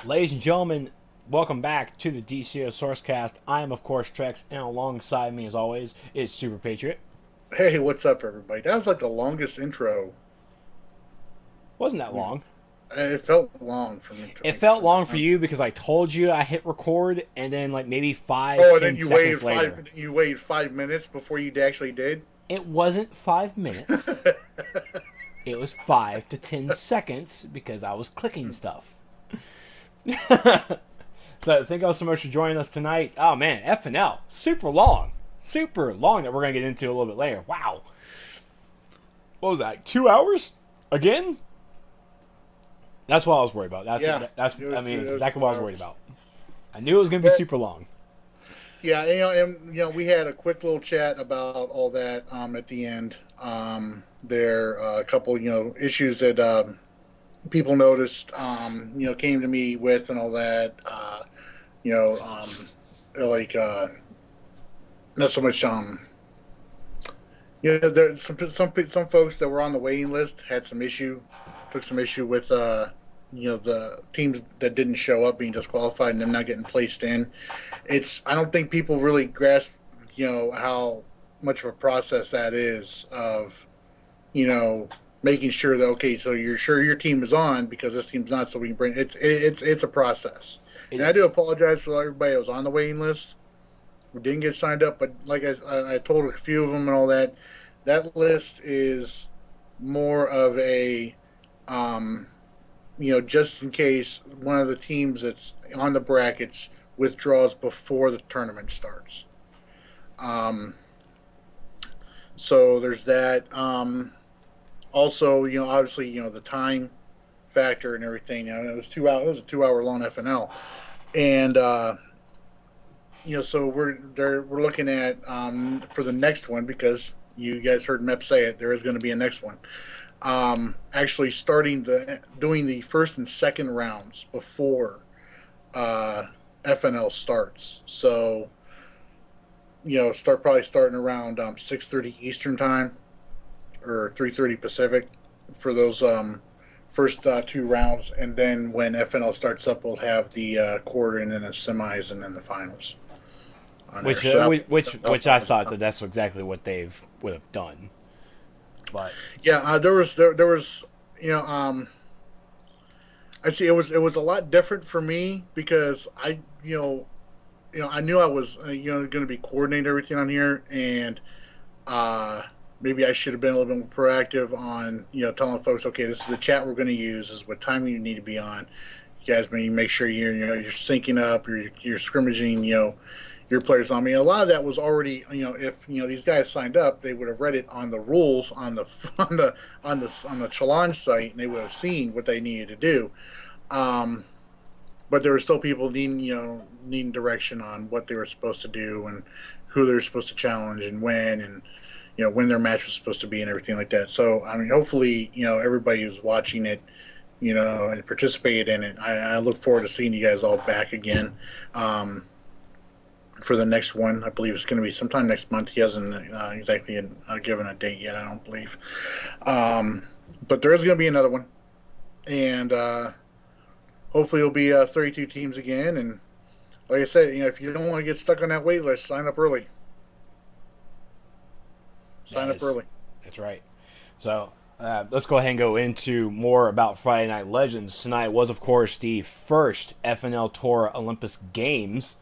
Ladies and gentlemen, welcome back to the DCUO SourceCast. I am, of course, Trex, and alongside me, as always, is Super Patriot. Hey, what's up, everybody? That was like the longest intro Wasn't that we've. long. It felt long for me to It me felt for me. long for you because I told you I hit record, and then like maybe five, Oh, and then ten seconds later. you waited 5 minutes before you actually did. It wasn't 5 minutes. It was 5 to 10 seconds because I was clicking stuff. So thank you all so much for joining us tonight. Oh man, FNL, super long. Super long that we're going to get into a little bit later. Wow. What was that? 2 hours? Again? That's what I was worried about. Yeah, That's it was I mean, two, it it's was exactly what I was worried 2 hours. about. I knew it was going to be Well, super long. yeah, we had a quick little chat about all that at the end. There a couple issues that people noticed came to me with and all that. You know, like not so much there some folks that were on the waiting list had took some issue with the teams that didn't show up being disqualified and them not getting placed in. I don't think people really grasp how much of a process that is of you know making sure that, okay, so you're sure your team is on because this team's not, so we can bring it's a process. It And I do is. apologize for everybody that was on the waiting list who didn't get signed up, but like I told a few of them and all that, that list is more of a, um, just in case one of the teams that's on the brackets withdraws before the tournament starts. Um, so there's that. Also, obviously, the time factor and everything. It was 2 hours. It was a 2 hour long FNL, and so we're looking at for the next one, because you guys heard Mep say it. There is going to be a next one. Actually, doing the first and second rounds before FNL starts. So probably starting around 6:30 Eastern time or 3:30 Pacific for those first two rounds, and then when FNL starts up, we'll have the quarter and then the semis and then the finals on there. Which, So uh, which, that'll which help I out as thought well. that that's exactly what they would have done. But Yeah, there was I see it was a lot different for me because I knew I was going to be coordinating everything on here, and uh, maybe I should have been a little bit more proactive on telling folks, okay, this is the chat we're going to use. This is what time you need to be on. You guys may make sure you're syncing up, you're scrimmaging your players on me. A lot of that was already, if these guys signed up, they would have read it on the rules on the on the challenge site, and they would have seen what they needed to do. Um, but there were still people needing direction on what they were supposed to do and who they were supposed to challenge and when, and when their match was supposed to be and everything like that. So I mean, hopefully everybody who's watching it and participated in it. I look forward to seeing you guys all back again. For the next one, I believe it's going to be sometime next month. He hasn't exactly given a date yet, I don't believe. But there is going to be another one, and hopefully it'll be 32 teams again. And like I said, if you don't want to get stuck on that wait list, sign up early. that Sign up is, early. that's right. So let's go ahead and go into more about Friday Night Legends. Tonight was, of course, the first FNL Tour Olympus Games,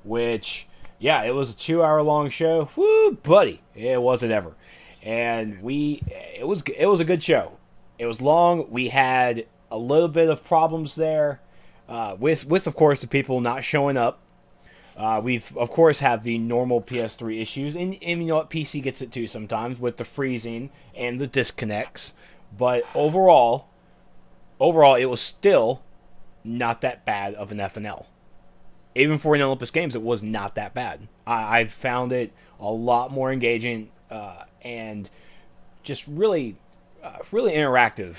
which, yeah, it was a 2 hour long show. Woo, buddy, it wasn't ever. And it was a good show. It was long. We had a little bit of problems there with of course the people not showing up. We've of course have the normal PS3 issues, and you know what, PC gets it too sometimes with the freezing and the disconnects. But overall, it was still not that bad of an FNL. Even for an Olympus Games, it was not that bad. I found it a lot more engaging and just really interactive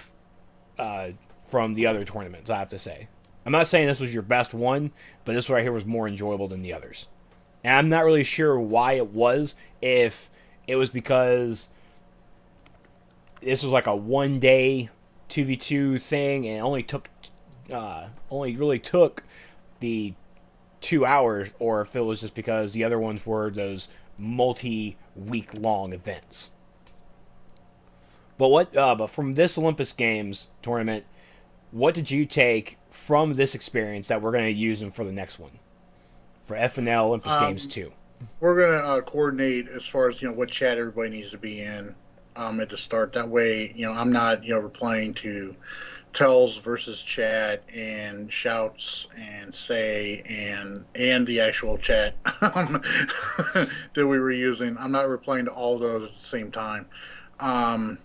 from the other tournaments, I have to say. I'm not saying this was your best one, but this one right here was more enjoyable than the others. And I'm not really sure why it was. If it was because this was like a 1 day 2v2 thing and it only took only really took the 2 hours, or if it was just because the other ones were those multi-week long events. But from this Olympus Games tournament, what did you take from this experience that we're going to use them for the next one for FNL Olympus Games Um, 2? we're gonna coordinate as far as what chat everybody needs to be in at the start. That way, I'm not replying to tells versus chat and shouts and say and the actual chat that we were using. I'm not replying to all those at the same time. Um,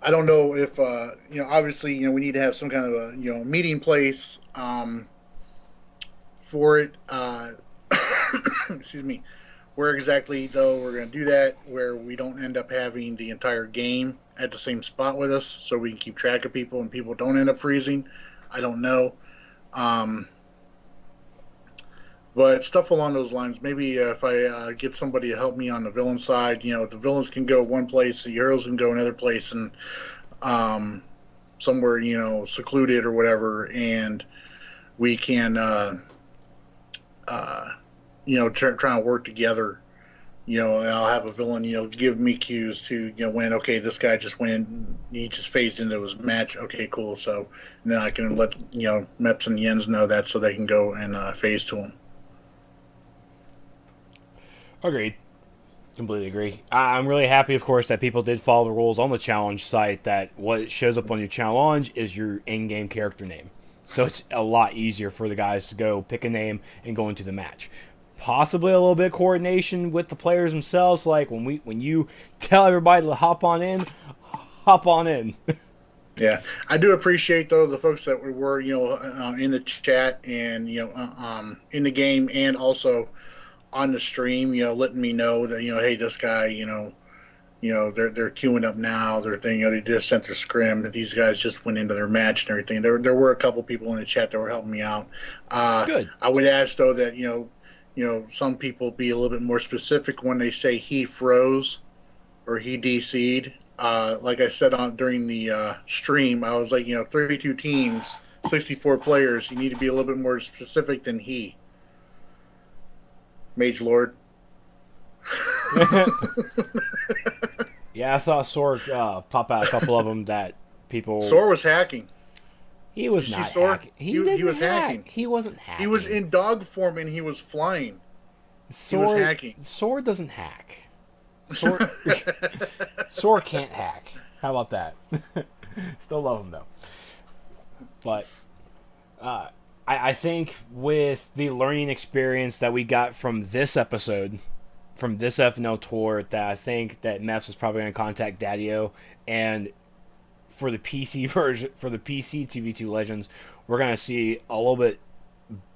I don't know if obviously we need to have some kind of a meeting place for it. Excuse me. Where exactly though we're going to do that, where we don't end up having the entire game at the same spot with us, so we can keep track of people and people don't end up freezing. I don't know. Um, but stuff along those lines. Maybe if I get somebody to help me on the villain side, the villains can go one place, the heroes can go another place, and um, somewhere secluded or whatever, and we can try and work together. And I'll have a villain, give me cues to, when, okay, this guy just went in, he just phased into his match. Okay, cool. So, and then I can let, Meps and Yens know that so they can go and phase to him. Agreed. Completely agree. I'm really happy, of course, that people did follow the rules on the challenge site, that what shows up on your challenge is your in-game character name. So it's a lot easier for the guys to go pick a name and go into the match. Possibly a little bit of coordination with the players themselves, like when you tell everybody to hop on in, hop on in. Yeah, I do appreciate though the folks that were in the chat and in the game and also on the stream, letting me know that hey, this guy, they're queuing up now. They're thinking, they just sent their scrim. These guys just went into their match and everything. There were a couple people in the chat that were helping me out. Good. I would ask though that some people be a little bit more specific when they say he froze or he DC'd. Like I said during the stream, I was like, 32 teams, 64 players. You need to be a little bit more specific than he. Mage Lord. Yeah, I saw Sword pop out a couple of them that people. Sword was hacking. He was not hacking. He was hacking. He wasn't hacking. He was in dog form and he was flying. Sword, he was hacking. Sword doesn't hack. Sword, Sword can't hack. How about that? Still love him though. But I think with the learning experience that we got from this episode, from this FNL tour, that I think that Meps is probably going to contact Daddy-O, and for the PC version, for the PC TV2 Legends, we're going to see a little bit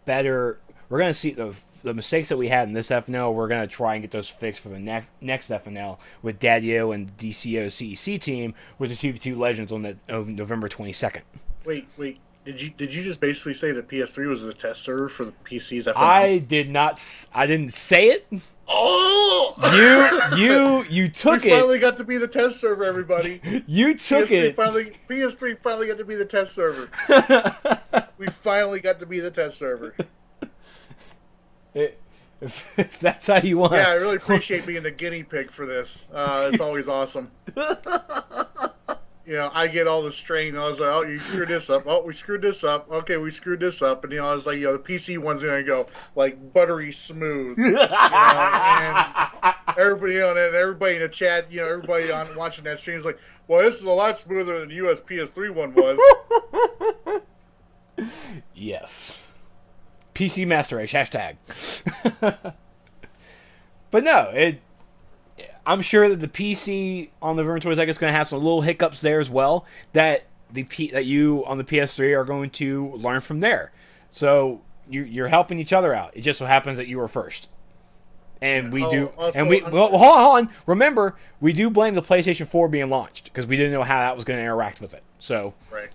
better. We're going to see the mistakes that we had in this FNL. We're going to try and get those fixed for the next FNL with Daddy-O and DCUO CEC team with the TV2 Legends on November 22nd. Wait. Did you just basically say that PS3 was the test server for the PCs? I did not. I didn't say it. Oh! You took we finally got to be the test server, everybody. You took it. PS3 finally got to be the test server. We finally got to be the test server. If that's how you want. Yeah, I really appreciate being the guinea pig for this. It's always awesome. I get all the strain. I was like, oh, you screwed this up. Oh, we screwed this up. Okay, we screwed this up. And, I was like, the PC one's going to go, like, buttery smooth. And everybody in the chat, everybody watching that stream is like, well, this is a lot smoother than the US PS3 one was. Yes. PC Master Race, hashtag. But no, I'm sure that the PC on the November 22nd is going to have some little hiccups there as well that that you on the PS3 are going to learn from there. So you're helping each other out. It just so happens that you were first. And we do. Also, and hold on. Remember, we do blame the PlayStation 4 being launched because we didn't know how that was going to interact with it. So right.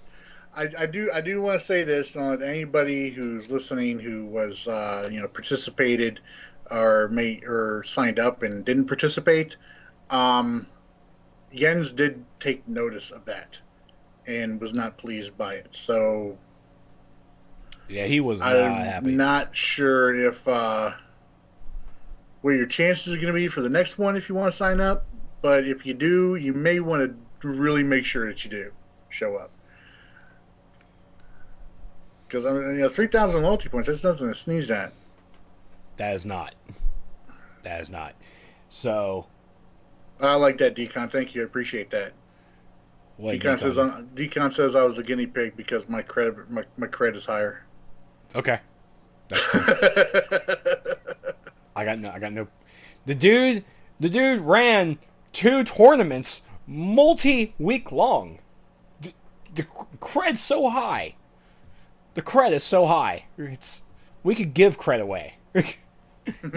I do want to say this on anybody who's listening who was participated or signed up and didn't participate. Jens did take notice of that, and was not pleased by it. So Yeah, he was not I'm happy. not sure if where your chances are going to be for the next one if you want to sign up. But if you do, you may want to really make sure that you do show up. Because 3,000 loyalty points—that's nothing to sneeze at. That is not. That is not. So, I like that, Decon. Thank you. I appreciate that. what Decon says I was a guinea pig because my cred is higher. Okay, that's cool. I got no. The dude ran 2 tournaments, multi-week long. The cred's so high. The cred is so high. We could give cred away. You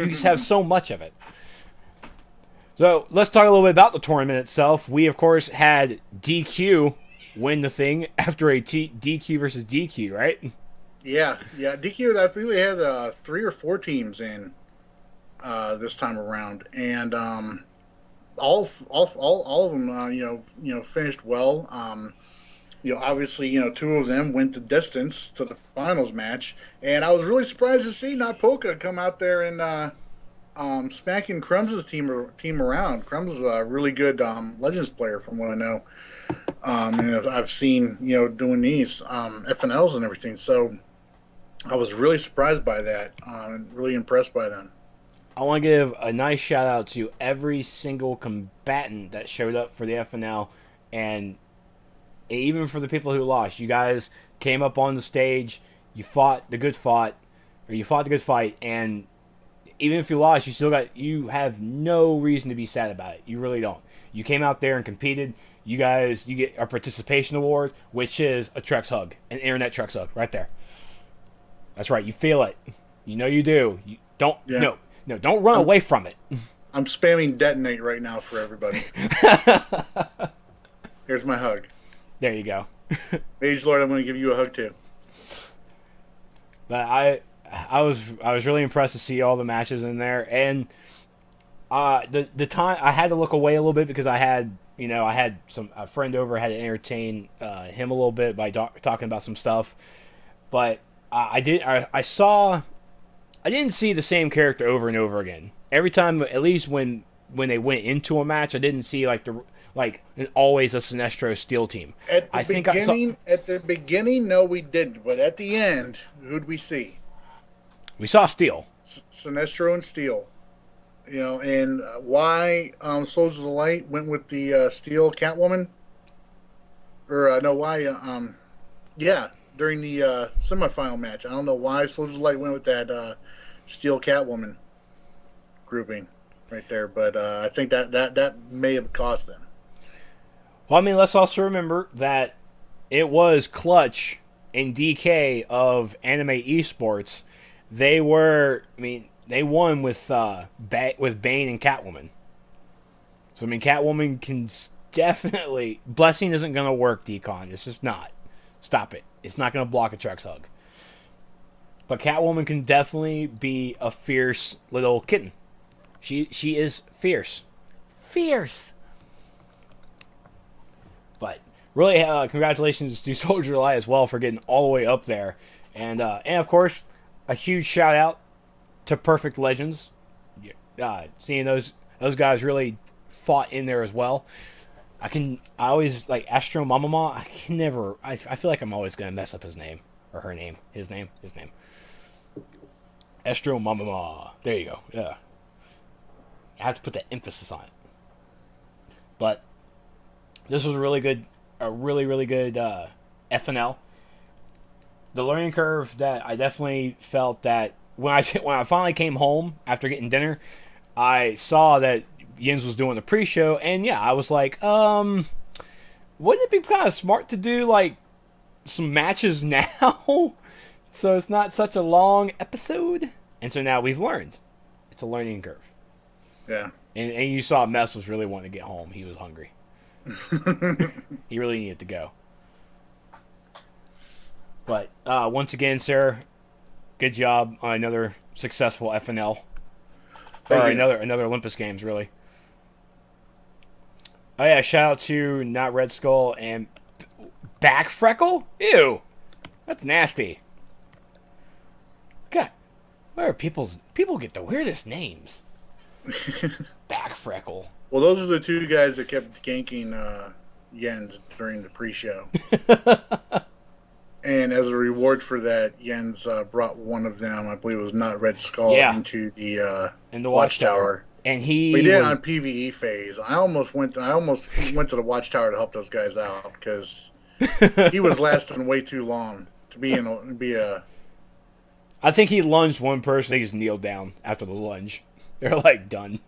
just have so much of it. So let's talk a little bit about the tournament itself. We of course had DQ win the thing after a DQ versus DQ, right? Yeah. DQ, I think they had 3 or 4 teams in this time around, and all of them, finished well. Obviously, 2 of them went the distance to the finals match, and I was really surprised to see not Polka come out there and smacking Crumbs' team around. Crumbs is a really good Legends player, from what I know. And I've seen doing these FNLs and everything, so I was really surprised by that. And really impressed by them. I want to give a nice shout out to every single combatant that showed up for the FNL, and even for the people who lost. You guys came up on the stage, you fought the good fight, and even if you lost, you have no reason to be sad about it. You really don't. You came out there and competed. You get a participation award, which is a Trex hug, an internet Trex hug, right there. That's right. You feel it. You do. You don't. Yeah. No, don't run away from it. I'm spamming detonate right now for everybody. Here's my hug. There you go. Mage Lord, I'm going to give you a hug too. But I was really impressed to see all the matches in there, and the time I had to look away a little bit because I had a friend over, had to entertain him a little bit by talking about some stuff, but I didn't see the same character over and over again. Every time, at least when they went into a match, I didn't see always a Sinestro Steel team. At the beginning, no, we didn't. But at the end, who'd we see? We saw Steel. Sinestro and Steel. And why Soldiers of Light went with the Steel Catwoman? Or no, why? During the semifinal match, I don't know why Soldiers of Light went with that Steel Catwoman grouping right there, but I think that may have cost them. Well, I mean, let's also remember that it was Clutch and DK of Anime Esports. They won with Bane and Catwoman. So, I mean, Catwoman can definitely... Blessing isn't going to work, Decon. It's just not. Stop it. It's not going to block a Trex hug. But Catwoman can definitely be a fierce little kitten. She is fierce. Fierce! But really, congratulations to Soldier Light as well for getting all the way up there. And of course, a huge shout out to Perfect Legends. Seeing those guys really fought in there as well. I always like Astro Mamama. I feel like I'm always gonna mess up his name or her name. His name. Astro Mamama. There you go. Yeah. I have to put that emphasis on it. But this was a really good FNL. The learning curve that I definitely felt that when I finally came home after getting dinner, I saw that Jens was doing the pre-show, and yeah, I was like, wouldn't it be kind of smart to do like some matches now, so it's not such a long episode? And so now we've learned. It's a learning curve. Yeah. And you saw Mess was really wanting to get home. He was hungry. He really needed to go. But once again, sir, good job on another successful FNL. Or another Olympus Games, really. Oh yeah, shout out to Not Red Skull and Back freckle? Ew. That's nasty. God, where are people get the weirdest names? Back freckle. Well, those are the two guys that kept ganking Jens during the pre-show. And as a reward for that, Jens brought one of them, I believe it was not Red Skull, Yeah. into the In the Watchtower. And he We did it was, on PvE phase. I almost went to the Watchtower to help those guys out because he was lasting way too long to be a. I think he lunged one person. He just kneeled down after the lunge. They're like done.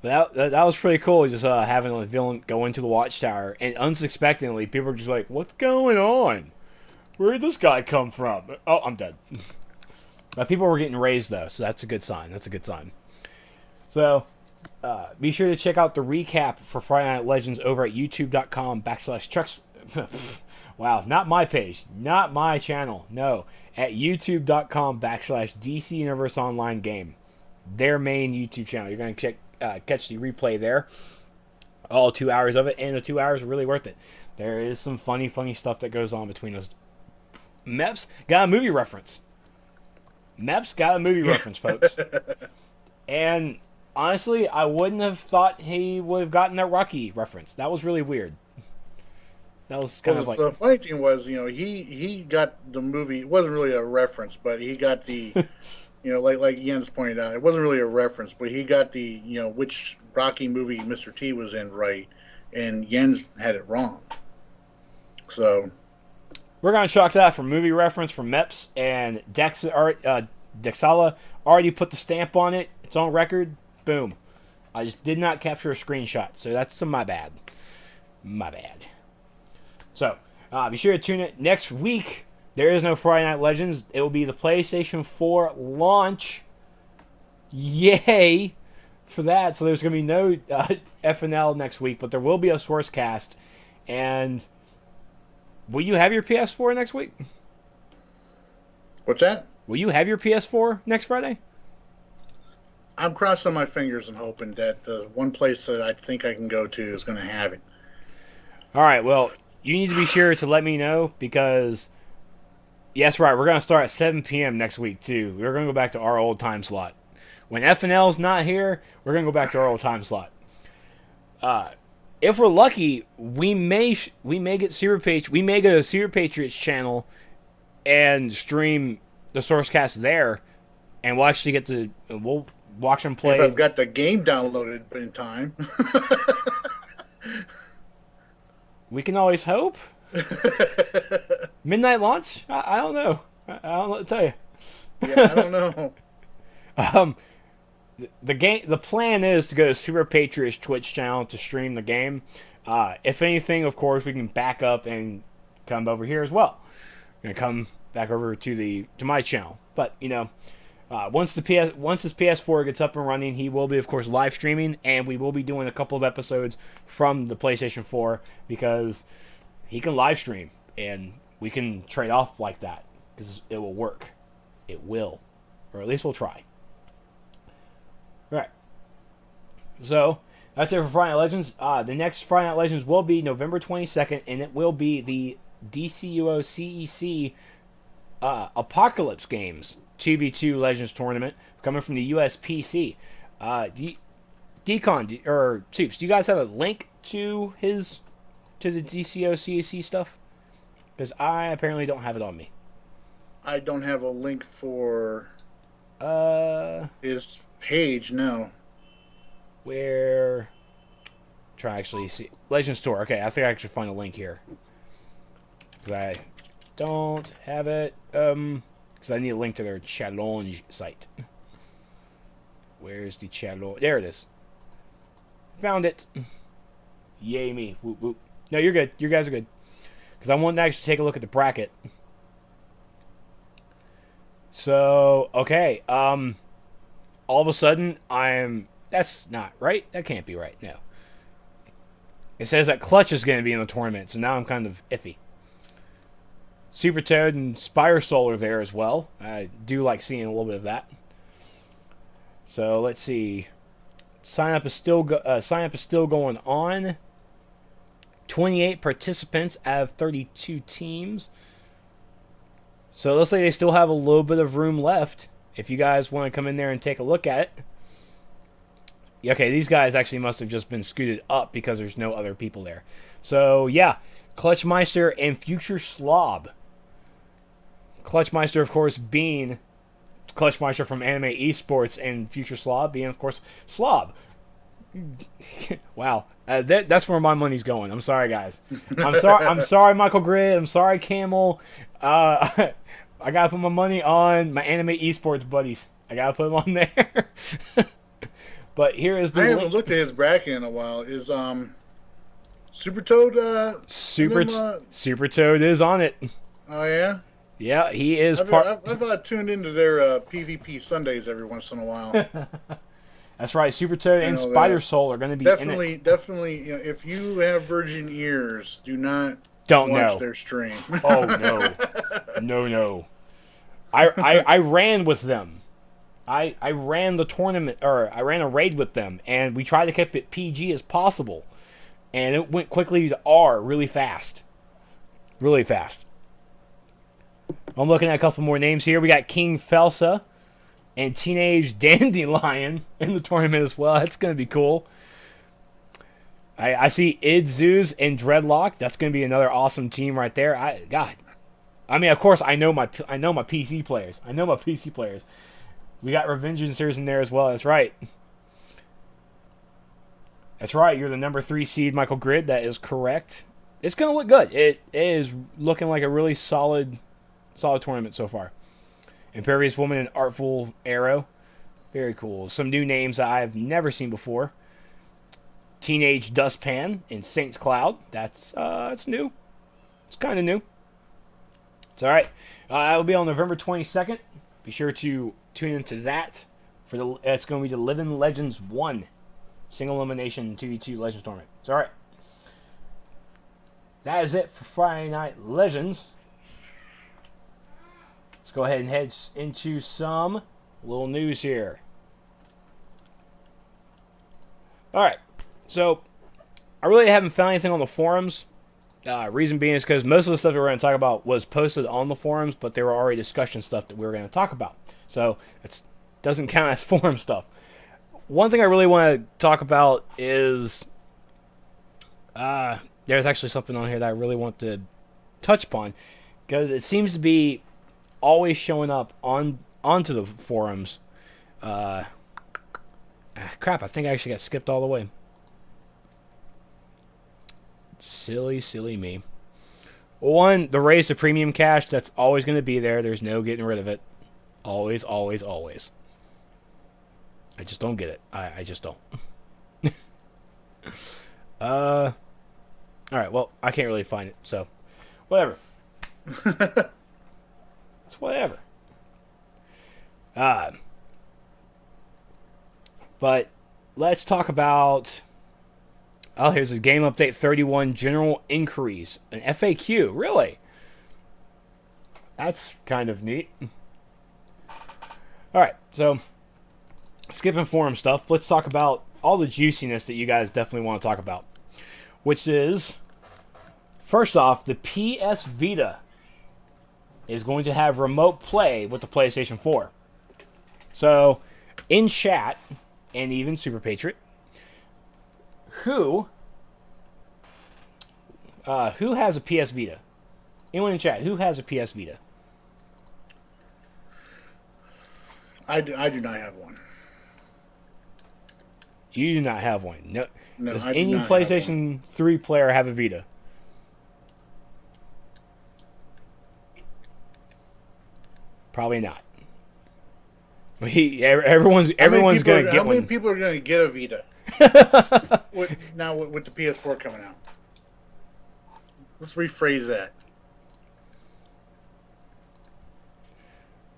But that was pretty cool. Just having a villain go into the Watchtower, and unsuspectingly, people were just like, "What's going on? Where did this guy come from?" Oh, I'm dead. But people were getting raised though, so that's a good sign. That's a good sign. So be sure to check out the recap for Friday Night Legends over at youtube.com/Trex. Wow, not my page, not my channel. No, at youtube.com/DC Universe Online Game, their main YouTube channel. You're gonna catch the replay there. All 2 hours of it, and the 2 hours are really worth it. There is some funny stuff that goes on between those. Meps got a movie reference. Meps got a movie reference, folks. And honestly, I wouldn't have thought he would have gotten that Rocky reference. That was really weird. That was kind of like... The funny thing was, he got the movie. It wasn't really a reference, but he got the, like Jens pointed out, it wasn't really a reference, but he got the, which Rocky movie Mr. T was in right, and Jens had it wrong. So we're going to chalk that for movie reference from Meps, and Dexala already put the stamp on it. It's on record. Boom. I just did not capture a screenshot, so that's my bad. My bad. So, be sure to tune in next week. There is no Friday Night Legends. It will be the PlayStation 4 launch. Yay for that. So there's going to be no FNL next week, but there will be a SourceCast. And will you have your PS4 next week? What's that? Will you have your PS4 next Friday? I'm crossing my fingers and hoping that the one place that I think I can go to is going to have it. All right, well, you need to be sure to let me know because, yes, right, we're going to start at 7 p.m. next week, too. We're going to go back to our old time slot. When FNL's not here, we're going to go back to our old time slot. If we're lucky, we may get Super Patriots. We may go to Super Patriots channel and stream the SourceCast there, and we'll actually get to we'll watch them play. If I've got the game downloaded in time. We can always hope. Midnight launch? I don't know. I don't know what to tell you. Yeah, I don't know. The plan is to go to Super Patriots Twitch channel to stream the game. If anything, of course, we can back up and come over here as well. We're gonna come back over to my channel. But once his PS4 gets up and running, he will be, of course, live streaming, and we will be doing a couple of episodes from the PlayStation 4 because he can live stream, and we can trade off like that because it will work. It will, or at least we'll try. All right. So that's it for Friday Night Legends. The next Friday Night Legends will be November 22nd, and it will be the DCUO CEC Apocalypse Games 2v2 Legends Tournament coming from the USPC. Decon or Soups, do you guys have a link to the DCO CEC stuff? Because I apparently don't have it on me. I don't have a link for his page, no. Where? Try actually see Legends Store. Okay, I think I actually find a link here. Because I don't have it. Because I need a link to their challenge site. Where's the challenge? There it is. Found it. Yay me. Whoop, whoop. No, you're good. You guys are good. Because I want to actually take a look at the bracket. So, okay. All of a sudden, that's not right. That can't be right. No. It says that Clutch is going to be in the tournament. So now I'm kind of iffy. Super Toad and Spire Soul are there as well. I do like seeing a little bit of that. So let's see. Sign up is still going on. 28 participants out of 32 teams. So it looks like they still have a little bit of room left if you guys want to come in there and take a look at it. Okay, these guys actually must have just been scooted up because there's no other people there. So, yeah, Clutchmeister and Future Slob. Clutchmeister, of course, being Clutchmeister from Anime Esports, and Future Slob being, of course, Slob. Wow, that's where my money's going. I'm sorry, guys. I'm sorry, Michael Grid. I'm sorry, Camel. I gotta put my money on my Anime Esports buddies. I gotta put them on there. But here is the. I haven't looked at his bracket in a while. Is Super Toad? Super Toad is on it. Oh yeah. Yeah, he is I've tuned into their PvP Sundays every once in a while. That's right. Super Toad and Spider Soul are going to be definitely, in it. Definitely. You know, if you have virgin ears, don't watch their stream. Oh no. I ran with them. I ran the tournament, or I ran a raid with them, and we tried to keep it PG as possible, and it went quickly to R really fast. Really fast. I'm looking at a couple more names here. We got King Felsa and Teenage Dandelion in the tournament as well. That's going to be cool. I see Idzoos and Dreadlock. That's going to be another awesome team right there. I mean, of course, I know my PC players. We got Revengeancers in there as well. That's right. That's right. You're the number 3 seed, Michael Grid. That is correct. It's going to look good. It is looking like a really solid tournament so far. Imperious Woman and Artful Arrow. Very cool. Some new names that I've never seen before. Teenage Dustpan and Saints Cloud. That's new. It's kind of new. It's all right. It will be on November 22nd. Be sure to tune into that. It's going to be the Living Legends 1 single elimination 2v2 Legends tournament. It's all right. That is it for Friday Night Legends. Let's go ahead and head into some little news here. Alright, so I really haven't found anything on the forums. Reason being is because most of the stuff that we're going to talk about was posted on the forums, but there were already discussion stuff that we were going to talk about. So it doesn't count as forum stuff. One thing I really want to talk about is there's actually something on here that I really want to touch upon, because it seems to be always showing up onto the forums. Crap, I think I actually got skipped all the way. Silly me. One, the raise to premium cash, that's always going to be there. There's no getting rid of it. Always. I just don't get it. I just don't. Alright, well, I can't really find it, so whatever. It's whatever. But let's talk about... Oh, here's a Game Update 31 General Inquiries. An FAQ, really? That's kind of neat. Alright, so skipping forum stuff, let's talk about all the juiciness that you guys definitely want to talk about. Which is, first off, the PS Vita is going to have remote play with the PlayStation 4. So, in chat, and even Super Patriot, who has a PS Vita? Anyone in chat, who has a PS Vita? I do not have one. You do not have one. No. Does any not PlayStation 3 player have a Vita? Probably not. Everyone's going to get one. How many people are going to get a Vita? with the PS4 coming out. Let's rephrase that.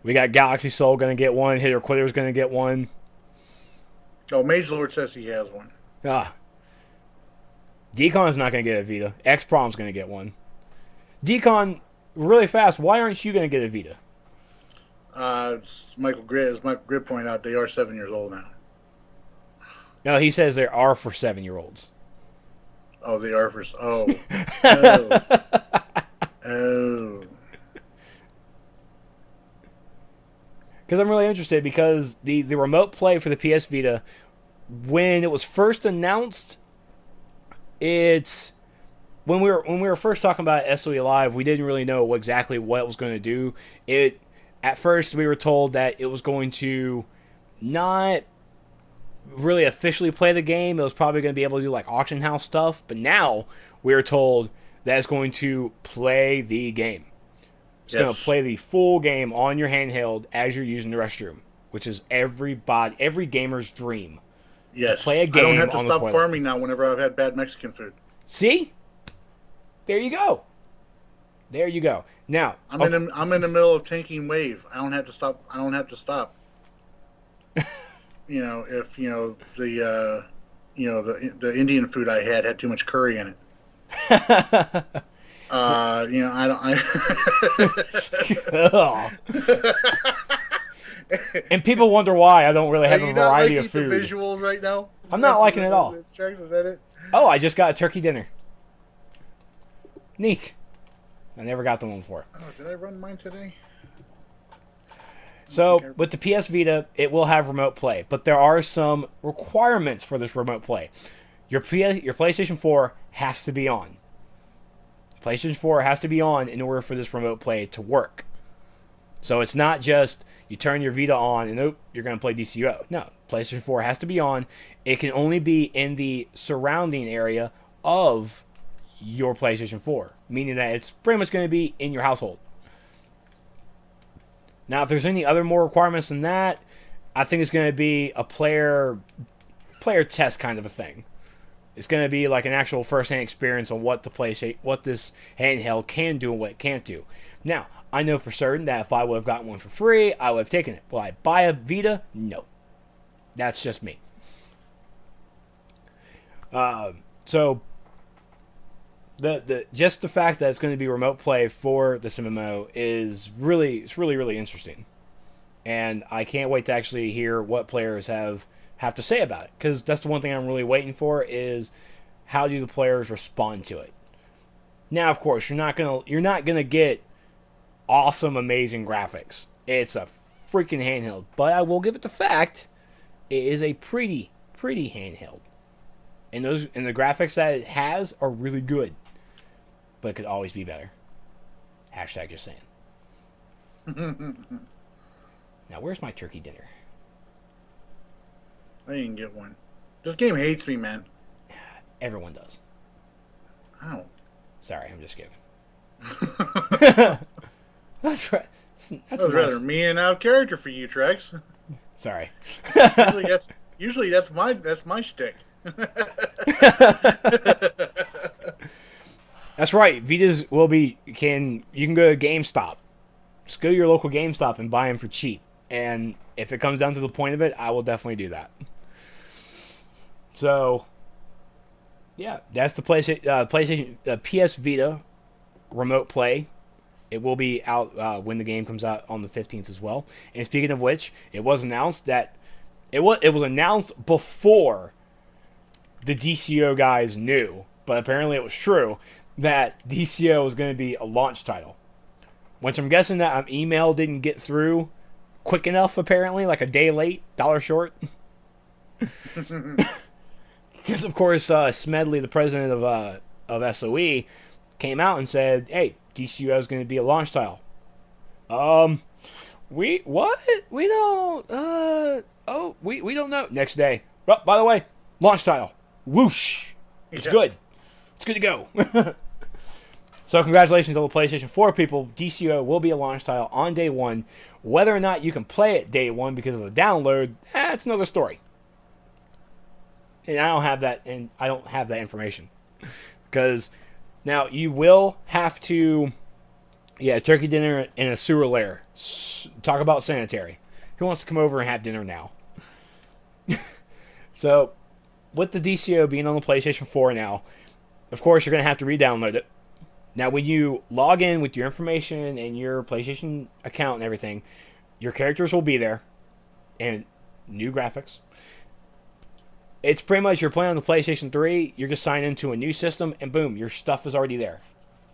We got Galaxy Soul going to get one. Hitter Quitter's going to get one. Oh, Mage Lord says he has one. Decon's not going to get a Vita. X-Prom's going to get one. Decon, really fast, why aren't you going to get a Vita? As Michael Grid pointed out, they are 7 years old now. No, he saes there are for 7-year-olds. Oh, they are for. Oh. Oh. Because I'm really interested, because the remote play for the PS Vita, when it was first announced, it's when we were first talking about SOE Live, we didn't really know exactly what it was going to do. It At first we were told that it was going to not really officially play the game. It was probably going to be able to do like auction house stuff, but now we are told that it's going to play the game. It's going to play the full game on your handheld as you're using the restroom, which is every gamer's dream. Yes. To play a game. I don't have to on stop the toilet. farming now whenever I've had bad Mexican food. See? There you go. There you go. Now I'm in the middle of tanking wave. I don't have to stop. I don't have to stop. If the Indian food I had too much curry in it. I don't. And people wonder why I don't really have a variety of food. The visuals right now? I'm not liking it at all. Trex, is that it? Oh, I just got a turkey dinner. Neat. I never got the one before. Oh, did I run mine today? So, with the PS Vita, it will have remote play, but there are some requirements for this remote play. Your PlayStation 4 has to be on. PlayStation 4 has to be on in order for this remote play to work. So it's not just you turn your Vita on and you're going to play DCUO. No, PlayStation 4 has to be on. It can only be in the surrounding area of your PlayStation 4, meaning that it's pretty much going to be in your household. Now, if there's any other more requirements than that, I think it's going to be a player test kind of a thing. It's going to be like an actual first-hand experience on what this handheld can do and what it can't do. Now, I know for certain that if I would have gotten one for free, I would have taken it. Will I buy a Vita? No. That's just me. So, just the fact that it's going to be remote play for this MMO is really interesting. And I can't wait to actually hear what players have to say about it, because that's the one thing I'm really waiting for, is how do the players respond to it. Now, of course, you're not gonna get awesome, amazing graphics. It's a freaking handheld, but I will give it the fact it is a pretty handheld, and the graphics that it has are really good, but it could always be better. Hashtag just saying. Now, where's my turkey dinner? I didn't get one. This game hates me, man. Everyone does. Ow. Sorry, I'm just kidding. That's right. That's was rather me and out character for you, Trex. Sorry. usually that's my shtick. That's right. Vitas you can go to GameStop. Just go to your local GameStop and buy them for cheap. And if it comes down to the point of it, I will definitely do that. So, yeah, that's the PlayStation PS Vita Remote Play. It will be out when the game comes out on the 15th as well. And speaking of which, it was announced that it was announced before the DCUO guys knew, but apparently it was true, that DCUO was going to be a launch title. Which I'm guessing that email didn't get through quick enough, apparently, like a day late, dollar short. Because, of course, Smedley, the president of SOE, came out and said, hey, DCUO is going to be a launch title. We don't know. Next day, oh, by the way, launch title. Whoosh. It's good. It's good to go. So congratulations to the PlayStation 4 people. DCUO will be a launch title on day one. Whether or not you can play it day one because of the download, that's another story. And I don't have that information. Because now you will have to, turkey dinner in a sewer lair. Talk about sanitary. Who wants to come over and have dinner now? So, with the DCO being on the PlayStation 4 now, of course you're going to have to re-download it. Now, when you log in with your information and your PlayStation account and everything, your characters will be there, and new graphics. It's pretty much you're playing on the PlayStation 3, you're just signed into a new system, and boom, your stuff is already there.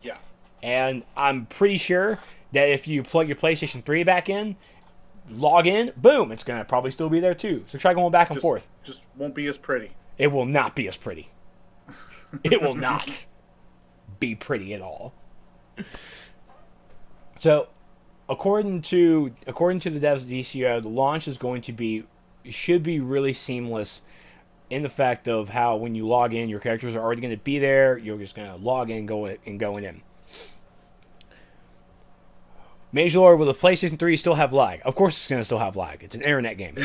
Yeah. And I'm pretty sure that if you plug your PlayStation 3 back in, log in, boom, it's going to probably still be there too. So try going back and forth. Just won't be as pretty. It will not be as pretty. It will not be pretty at all. So, according to the devs of DCUO, the launch is going to should be really seamless in the fact of how when you log in, your characters are already going to be there. You're just going to log in and going in. Major Lord, will the PlayStation 3 still have lag? Of course it's going to still have lag. It's an internet game.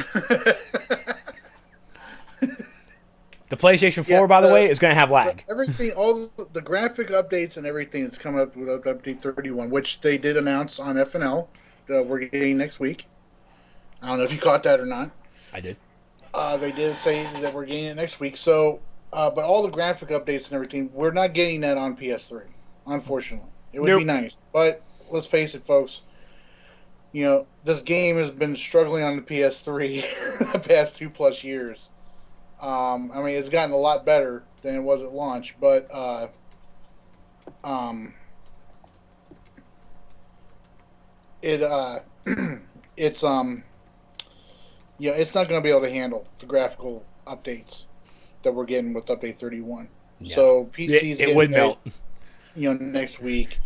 The PlayStation 4, by the way, is going to have lag. Everything, all the graphic updates and everything that's coming up with Update 31, which they did announce on FNL that we're getting next week. I don't know if you caught that or not. I did. They did say that we're getting it next week. So, but all the graphic updates and everything, we're not getting that on PS3, unfortunately. It would be nice. But let's face it, folks. You know, this game has been struggling on the PS3 the past 2+ years. I mean, it's gotten a lot better than it was at launch, but it's it's not going to be able to handle the graphical updates that we're getting with Update 31. Yeah. So PCs it would melt. Next week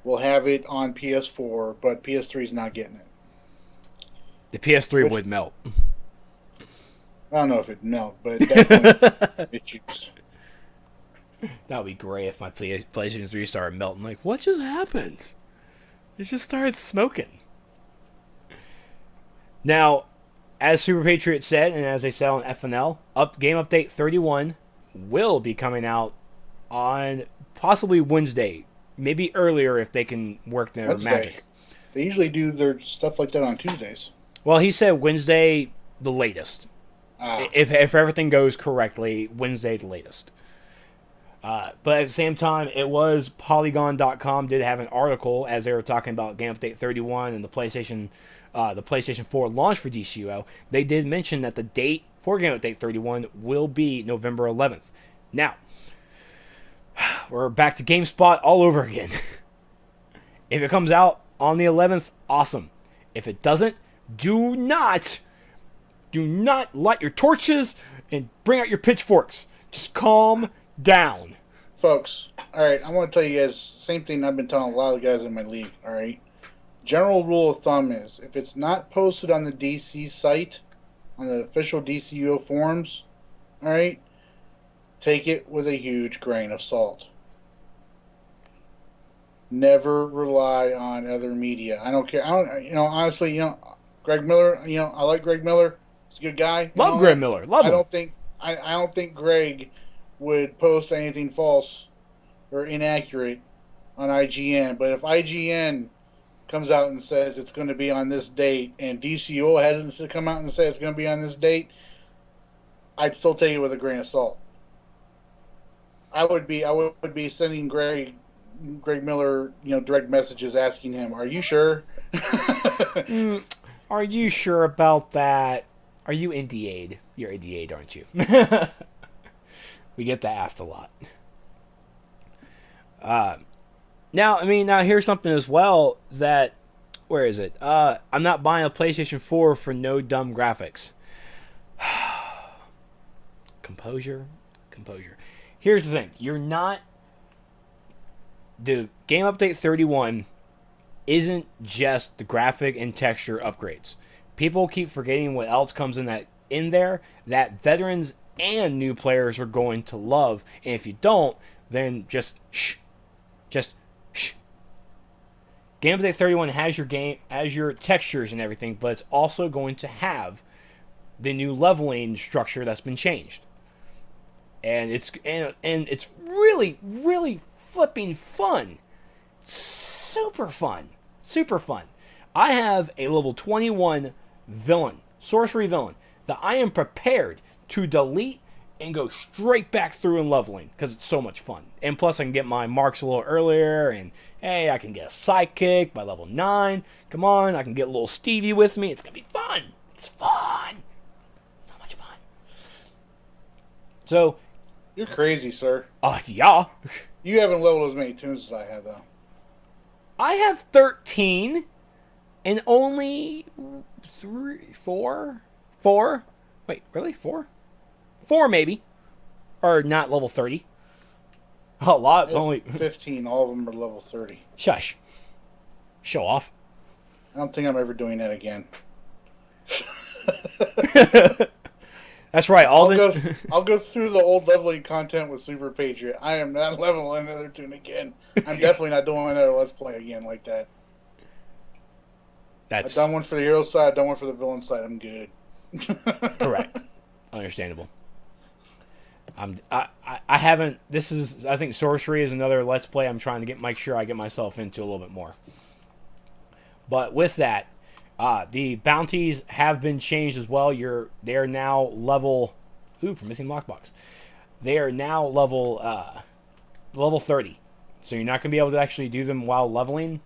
we'll have it on PS4, but PS3 is not getting it. The PS3 would melt. I don't know if it'd melt, but definitely issues. That would be great if my PlayStation 3 started melting. Like, what just happened? It just started smoking. Now, as Super Patriot said, and as they said on FNL, Game Update 31 will be coming out on possibly Wednesday. Maybe earlier if they can work their magic. They usually do their stuff like that on Tuesdays. Well, he said Wednesday the latest. If everything goes correctly, Wednesday the latest. But at the same time, it was Polygon.com did have an article as they were talking about Game Update 31 and the PlayStation 4 launch for DCUO. They did mention that the date for Game Update 31 will be November 11th. Now, we're back to GameSpot all over again. If it comes out on the 11th, awesome. If it doesn't, do not light your torches and bring out your pitchforks. Just calm down. Folks, alright, I want to tell you guys, same thing I've been telling a lot of the guys in my league, alright? General rule of thumb is, if it's not posted on the DC site, on the official DCUO forums, alright, take it with a huge grain of salt. Never rely on other media. I don't care. Honestly, Greg Miller, I like Greg Miller. He's a good guy. Love Greg Miller. Love him. I don't think Greg would post anything false or inaccurate on IGN. But if IGN comes out and says it's going to be on this date, and DCO hasn't come out and said it's going to be on this date, I'd still take it with a grain of salt. I would be sending Greg Miller, direct messages asking him, "Are you sure?" Are you sure about that? Are you NDA'd? You're NDA'd, aren't you? We get that asked a lot. Now here's something as well that, where is it? I'm not buying a PlayStation 4 for no dumb graphics. Composure. Here's the thing. The Game Update 31 isn't just the graphic and texture upgrades. People keep forgetting what else comes in there that veterans and new players are going to love. And if you don't, then just shh. Game Update 31 has your textures and everything, but it's also going to have the new leveling structure that's been changed. And it's really, really flipping fun. Super fun. I have a level 21 villain, sorcery villain, that I am prepared to delete and go straight back through and leveling because it's so much fun. And plus I can get my marks a little earlier, and hey, I can get a sidekick by level 9. Come on, I can get a little Stevie with me. It's going to be fun. It's fun. So much fun. So, You're crazy, sir. yeah. You haven't leveled as many tunes as I have, though. I have 13 and only three, four, four. Wait, really? Four? Four, maybe. Or not level 30. A lot. I have Only. 15. All of them are level 30. Shush. Show off. I don't think I'm ever doing that again. That's right. I'll go through the old leveling content with Super Patriot. I am not leveling another tune again. I'm definitely not doing another Let's Play again like that. I've done one for the hero side, I've done one for the villain side. I'm good. Correct. Understandable. I haven't. This is. I think sorcery is another Let's Play. I'm trying to make sure I get myself into a little bit more. But with that, the bounties have been changed as well. They are now level. Ooh, for missing lockbox. They are now level 30. So you're not going to be able to actually do them while leveling.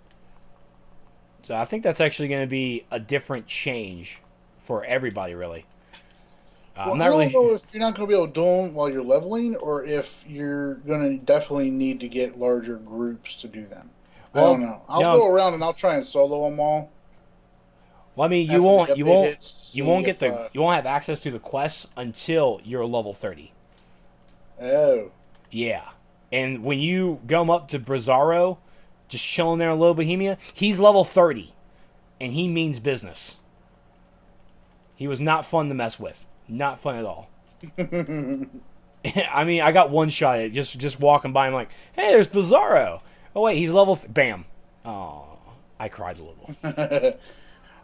So I think that's actually going to be a different change for everybody, really. Well, I don't know if you're not going to be able to do them while you're leveling, or if you're going to definitely need to get larger groups to do them. Well, I don't know. I'll go around and I'll try and solo them all. Well, I mean, you won't have access to the quests until you're level 30. Oh. Yeah. And when you go up to Brazzaro, just chilling there in Little Bohemia, he's level 30. And he means business. He was not fun to mess with. Not fun at all. I mean, I got one shot at it, just walking by. I'm like, hey, there's Brazzaro. Oh, wait, he's level... Bam. Oh, I cried a little.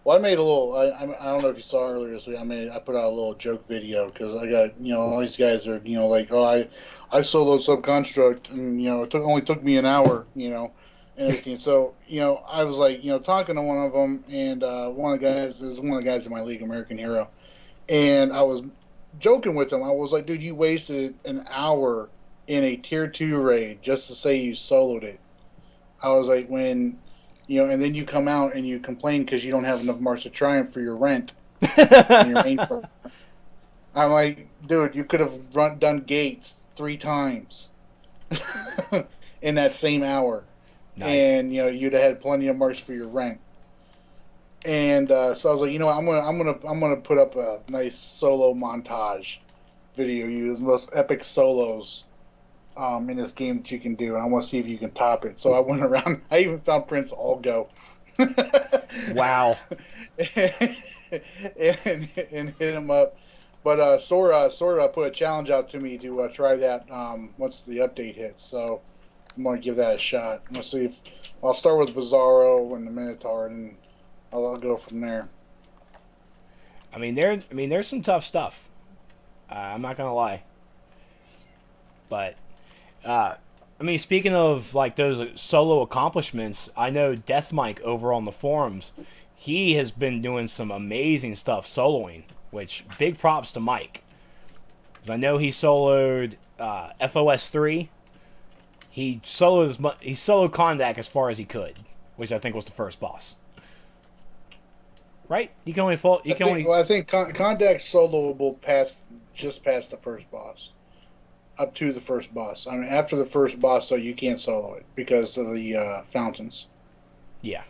Well, I made a little... I don't know if you saw earlier this week. I put out a little joke video because I got, all these guys are, like, oh, I soloed Subconstruct and, it only took me an hour, and everything. So, I was like, talking to one of them, and one of the guys in my league, American Hero, and I was joking with him. I was like, dude, you wasted an hour in a tier 2 raid just to say you soloed it. I was like, when, and then you come out and you complain because you don't have enough marks of triumph for your rent. Your main I'm like, dude, you could have done gates 3 times in that same hour. Nice. And, you'd have had plenty of marks for your rent. And so I was like, I'm gonna put up a nice solo montage video. Use most epic solos in this game that you can do, and I want to see if you can top it. So I went around. I even found Prince Allgo. Wow. and hit him up. But Sora put a challenge out to me to try that once the update hits. So I'm gonna give that a shot. I'm gonna see if I'll start with Bizarro and the Minotaur, and I'll go from there. I mean, there's some tough stuff. I'm not gonna lie. But, speaking of like those solo accomplishments, I know Death Mike over on the forums, he has been doing some amazing stuff soloing. Which big props to Mike, because I know he soloed FOS 3. He soloed Kondak as far as he could, which I think was the first boss. Right? I think Kondak's soloable just past the first boss, up to the first boss. I mean, after the first boss, though, you can't solo it because of the fountains. Yeah.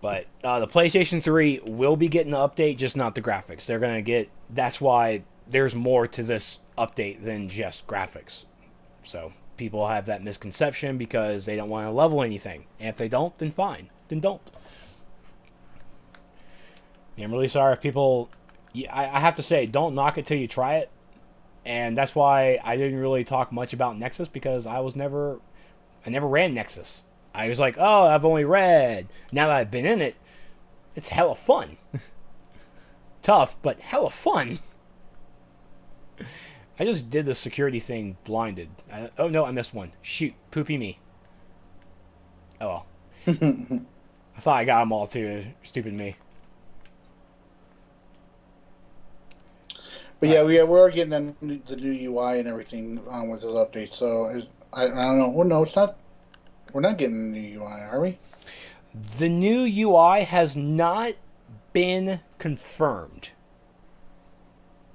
But the PlayStation 3 will be getting the update, just not the graphics. They're going to get... That's why there's more to this update than just graphics. So people have that misconception because they don't want to level anything. And if they don't, then fine. Then don't. I'm really sorry if people... I have to say, don't knock it till you try it. And that's why I didn't really talk much about Nexus, because I never ran Nexus. I was like, oh, I've only read. Now that I've been in it, it's hella fun. Tough, but hella fun. I just did the security thing blinded. Oh, no, I missed one. Shoot, poopy me. Oh, well. I thought I got them all, too. Stupid me. But yeah, we are getting the new UI and everything with this update. So I don't know. Well, no, it's not. We're not getting the new UI, are we? The new UI has not been confirmed.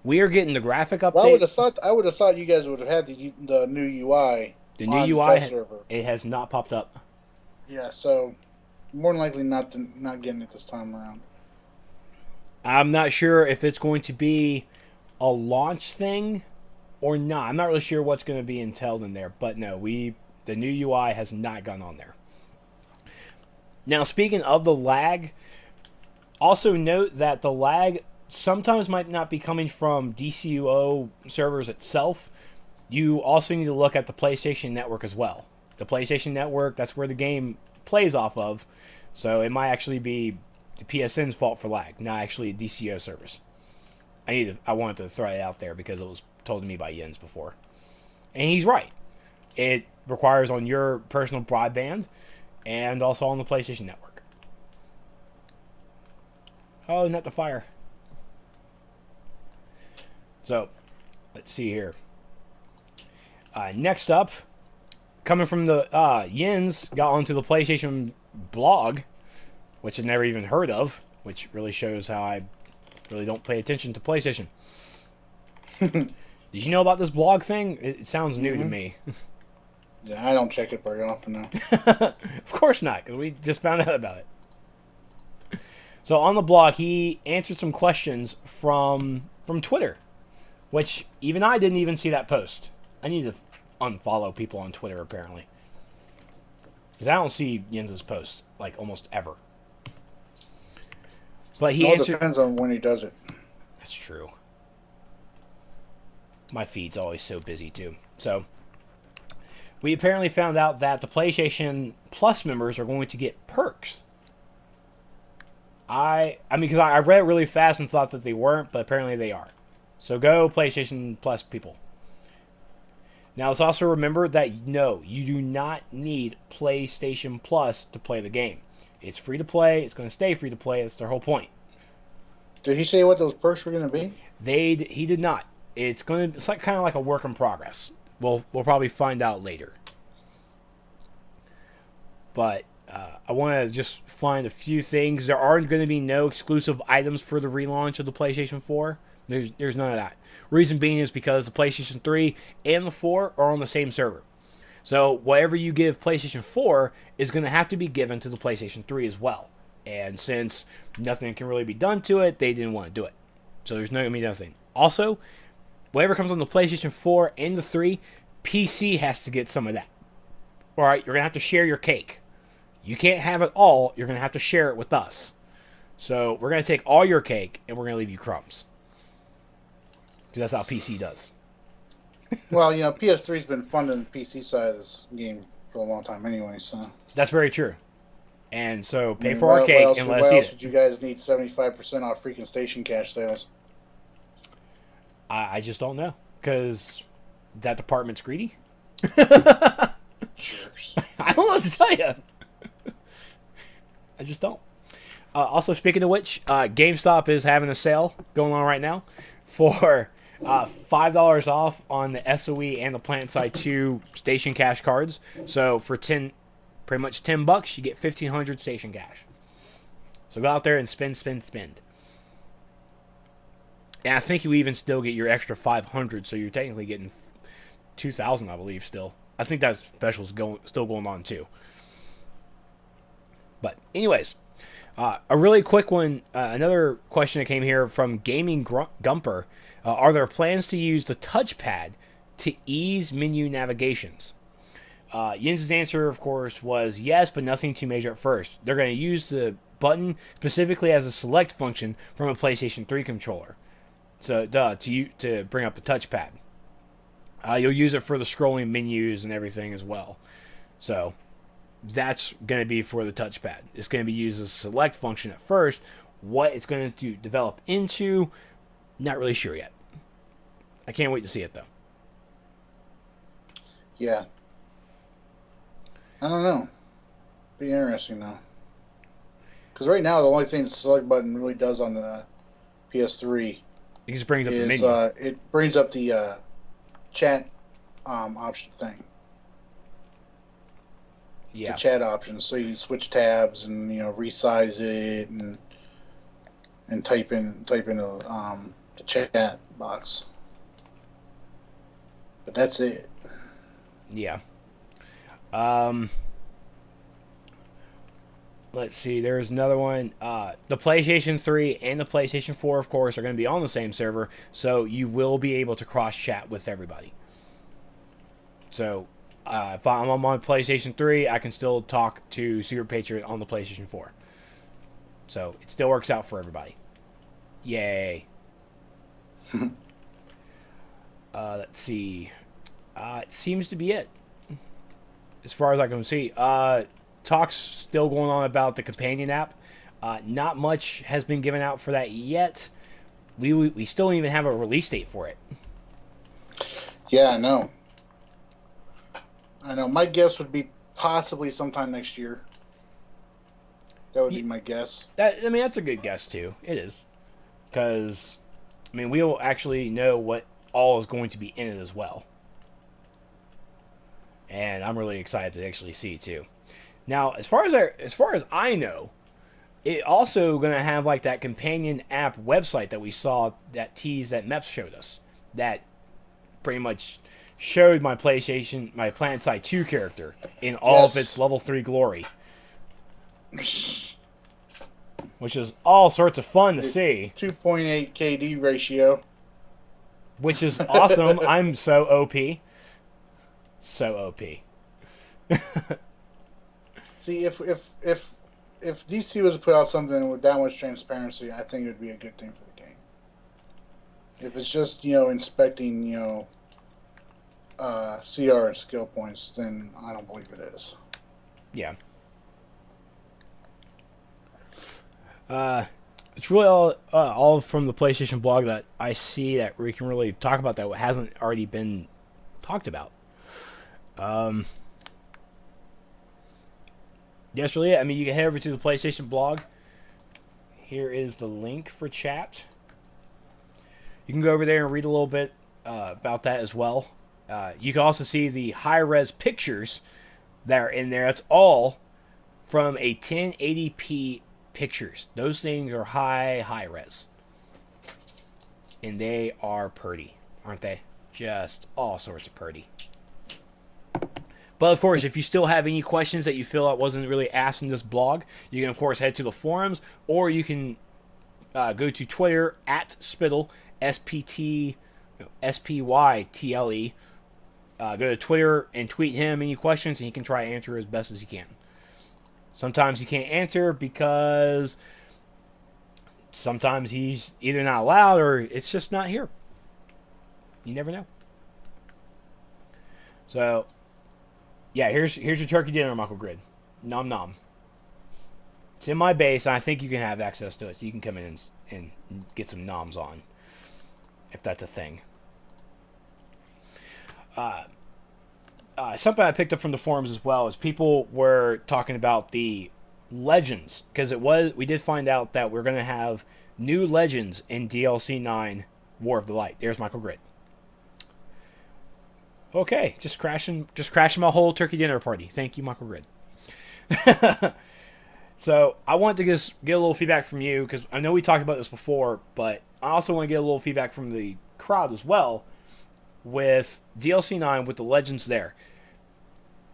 We are getting the graphic Well, update. I would have thought you guys would have had the new UI The new on the UI, test server. it has not popped up. Yeah, so more than likely not getting it this time around. I'm not sure if it's going to be a launch thing or not. I'm not really sure what's going to be entailed in there, but no, the new UI has not gone on there. Now, speaking of the lag, also note that the lag sometimes might not be coming from DCUO servers itself. You also need to look at the PlayStation Network as well. The PlayStation Network, that's where the game plays off of, so it might actually be the PSN's fault for lag, not actually a DCO service. I wanted to throw it out there because it was told to me by Jens before. And he's right. It requires on your personal broadband and also on the PlayStation Network. Oh, not the fire. So, let's see here. Next up, coming from the Jens got onto the PlayStation blog, which I've never even heard of, which really shows how I really don't pay attention to PlayStation. Did you know about this blog thing? It sounds new to me. Yeah, I don't check it very often now. Of course not, because we just found out about it. So on the blog, he answered some questions from Twitter, which even I didn't even see that post. I need to unfollow people on Twitter, apparently. Because I don't see Jens's posts, like, almost ever. But he answered... depends on when he does it. That's true. My feed's always so busy, too. So, we apparently found out that the PlayStation Plus members are going to get perks. I mean, because I read it really fast and thought that they weren't, but apparently they are. So go PlayStation Plus people. Now, let's also remember that, no, you do not need PlayStation Plus to play the game. It's free to play. It's going to stay free to play. That's their whole point. Did he say what those perks were going to be? He did not. It's like kind of like a work in progress. We'll probably find out later. But I want to just find a few things. There aren't going to be no exclusive items for the relaunch of the PlayStation 4. There's none of that. Reason being is because the PlayStation 3 and the 4 are on the same server. So whatever you give PlayStation 4 is going to have to be given to the PlayStation 3 as well. And since nothing can really be done to it, they didn't want to do it. So there's not going to be nothing. Also, whatever comes on the PlayStation 4 and the 3, PC has to get some of that. Alright, you're going to have to share your cake. You can't have it all. You're going to have to share it with us. So we're going to take all your cake and we're going to leave you crumbs. Because that's how PC does. Well, PS3's been funding the PC side of this game for a long time anyway, so... That's very true. And so pay for our cake and let us eat it. Why else would you guys need 75% off freaking Station Cash sales? I just don't know. Because that department's greedy? Jerks. I don't know what to tell you. I just don't. Also, speaking of which, GameStop is having a sale going on right now for $5 off on the SOE and the PlanetSide 2 Station Cash cards. So for pretty much $10, you get 1,500 Station Cash. So go out there and spend. And I think you even still get your extra 500, so you're technically getting 2,000, I believe, still. I think that special's still going on, too. But, anyways, a really quick one, another question that came here from Gaming Gumper. Are there plans to use the touchpad to ease menu navigations? Jens' answer, of course, was yes, but nothing too major at first. They're going to use the button specifically as a select function from a PlayStation 3 controller. So, to bring up the touchpad. You'll use it for the scrolling menus and everything as well. So, that's going to be for the touchpad. It's going to be used as a select function at first. What it's going to develop into, not really sure yet. I can't wait to see it, though. Yeah. I don't know. Be interesting, though. Because right now, the only thing the select button really does on the PS3 it just brings up the menu. It brings up the chat option thing. Yeah. The chat options, so you switch tabs and resize it and type in the chat box. But that's it. Yeah. Let's see. There's another one. The PlayStation 3 and the PlayStation 4, of course, are going to be on the same server, so you will be able to cross chat with everybody. So, if I'm on my PlayStation 3, I can still talk to Super Patriot on the PlayStation 4. So, it still works out for everybody. Yay. Let's see. It seems to be it. As far as I can see. Talks still going on about the companion app. Not much has been given out for that yet. We still don't even have a release date for it. Yeah, I know. My guess would be possibly sometime next year. That would be my guess. That's a good guess too. It is. Because, we will actually know what all is going to be in it as well. And I'm really excited to actually see too. Now, as far as I know, it also going to have like that companion app website that we saw, that tease that Meps showed us, that pretty much showed my PlanetSide 2 character in all of its level 3 glory, which is all sorts of fun to see. 2.8 KD ratio, which is awesome. I'm so OP, so OP. See, if DC was to put out something with that much transparency, I think it would be a good thing for the game. If it's just, inspecting, CR and skill points, then I don't believe it is. Yeah. It's really all from the PlayStation blog that I see that we can really talk about that hasn't already been talked about. That's really it. You can head over to the PlayStation blog. Here is the link for chat. You can go over there and read a little bit about that as well. You can also see the high-res pictures that are in there. That's all from a 1080p pictures. Those things are high-res. And they are pretty, aren't they? Just all sorts of pretty. But, of course, if you still have any questions that you feel that wasn't really asked in this blog, you can, of course, head to the forums, or you can go to Twitter, @Spittle, SPYTLE. Go to Twitter and tweet him any questions, and he can try to answer as best as he can. Sometimes he can't answer because sometimes he's either not allowed or it's just not here. You never know. So... yeah, here's your turkey dinner, Michael Grid. Nom nom. It's in my base, and I think you can have access to it, so you can come in and get some noms on, if that's a thing. Something I picked up from the forums as well is people were talking about the legends, because we did find out that we're going to have new legends in DLC9 War of the Light. There's Michael Grid. Okay, just crashing my whole turkey dinner party. Thank you, Michael Grid. So I want to just get a little feedback from you, because I know we talked about this before, but I also want to get a little feedback from the crowd as well with DLC 9 with the legends there.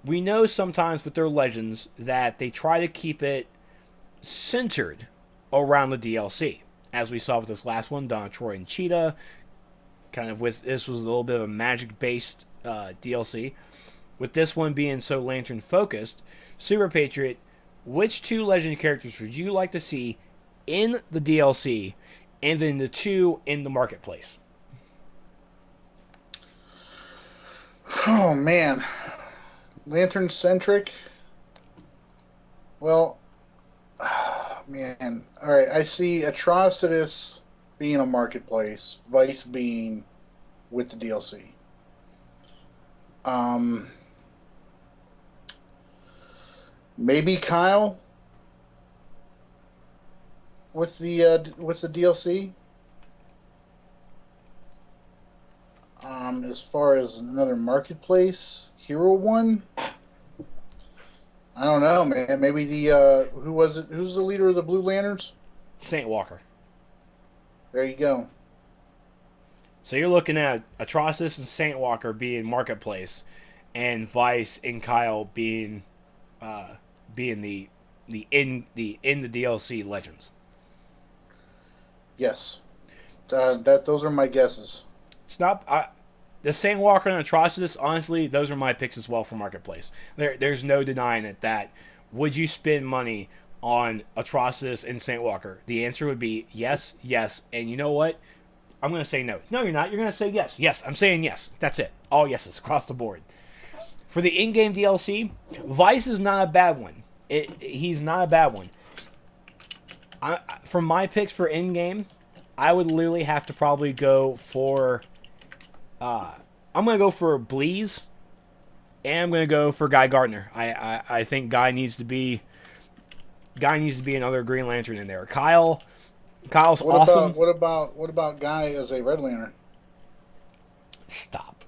We know sometimes with their legends that they try to keep it centered around the DLC. As we saw with this last one, Donna, Troy, and Cheetah. This was a little bit of a magic-based DLC. With this one being so Lantern focused, Super Patriot, which two legend characters would you like to see in the DLC and then the two in the marketplace? Oh man, Lantern centric. Well, man. All right, I see Atrocitus being a marketplace, Vice being with the DLC. Maybe Kyle with the DLC. As far as another marketplace hero one, I don't know, man. Maybe the who was it? Who's the leader of the Blue Lanterns? Saint Walker. There you go. So you're looking at Atrocitus and Saint Walker being Marketplace, and Vice and Kyle being the DLC Legends. Yes, those are my guesses. It's not the Saint Walker and Atrocitus. Honestly, those are my picks as well for Marketplace. There's no denying it. That would you spend money on Atrocitus and Saint Walker? The answer would be yes, yes, and you know what? I'm going to say no. No, you're not. You're going to say yes. Yes, I'm saying yes. That's it. All yeses across the board. For the in-game DLC, Vice is not a bad one. He's not a bad one. For my picks for in-game, I would literally have to probably go for... I'm going to go for Bleeze, and I'm going to go for Guy Gardner. I think Guy needs to be another Green Lantern in there. Kyle's awesome. What about Guy as a Red Lantern? Stop.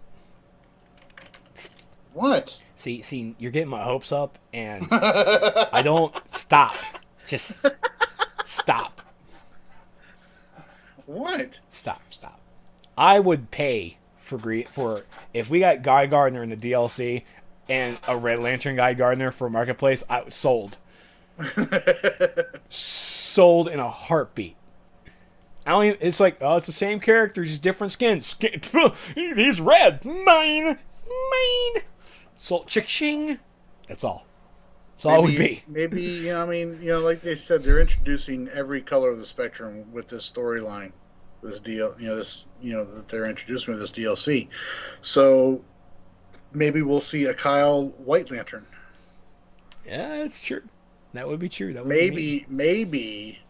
What? See, you're getting my hopes up, and I don't stop. Just stop. What? Stop. I would pay for if we got Guy Gardner in the DLC and a Red Lantern Guy Gardner for Marketplace. I was sold. Sold in a heartbeat. I don't even, it's like, oh, it's the same character, just different skin. He's red. Mine. So, cha-ching. That's all. That's all it would be. Maybe, like they said, they're introducing every color of the spectrum with this storyline, that they're introducing with this DLC. So maybe we'll see a Kyle White Lantern. Yeah, that's true. That would be true. That would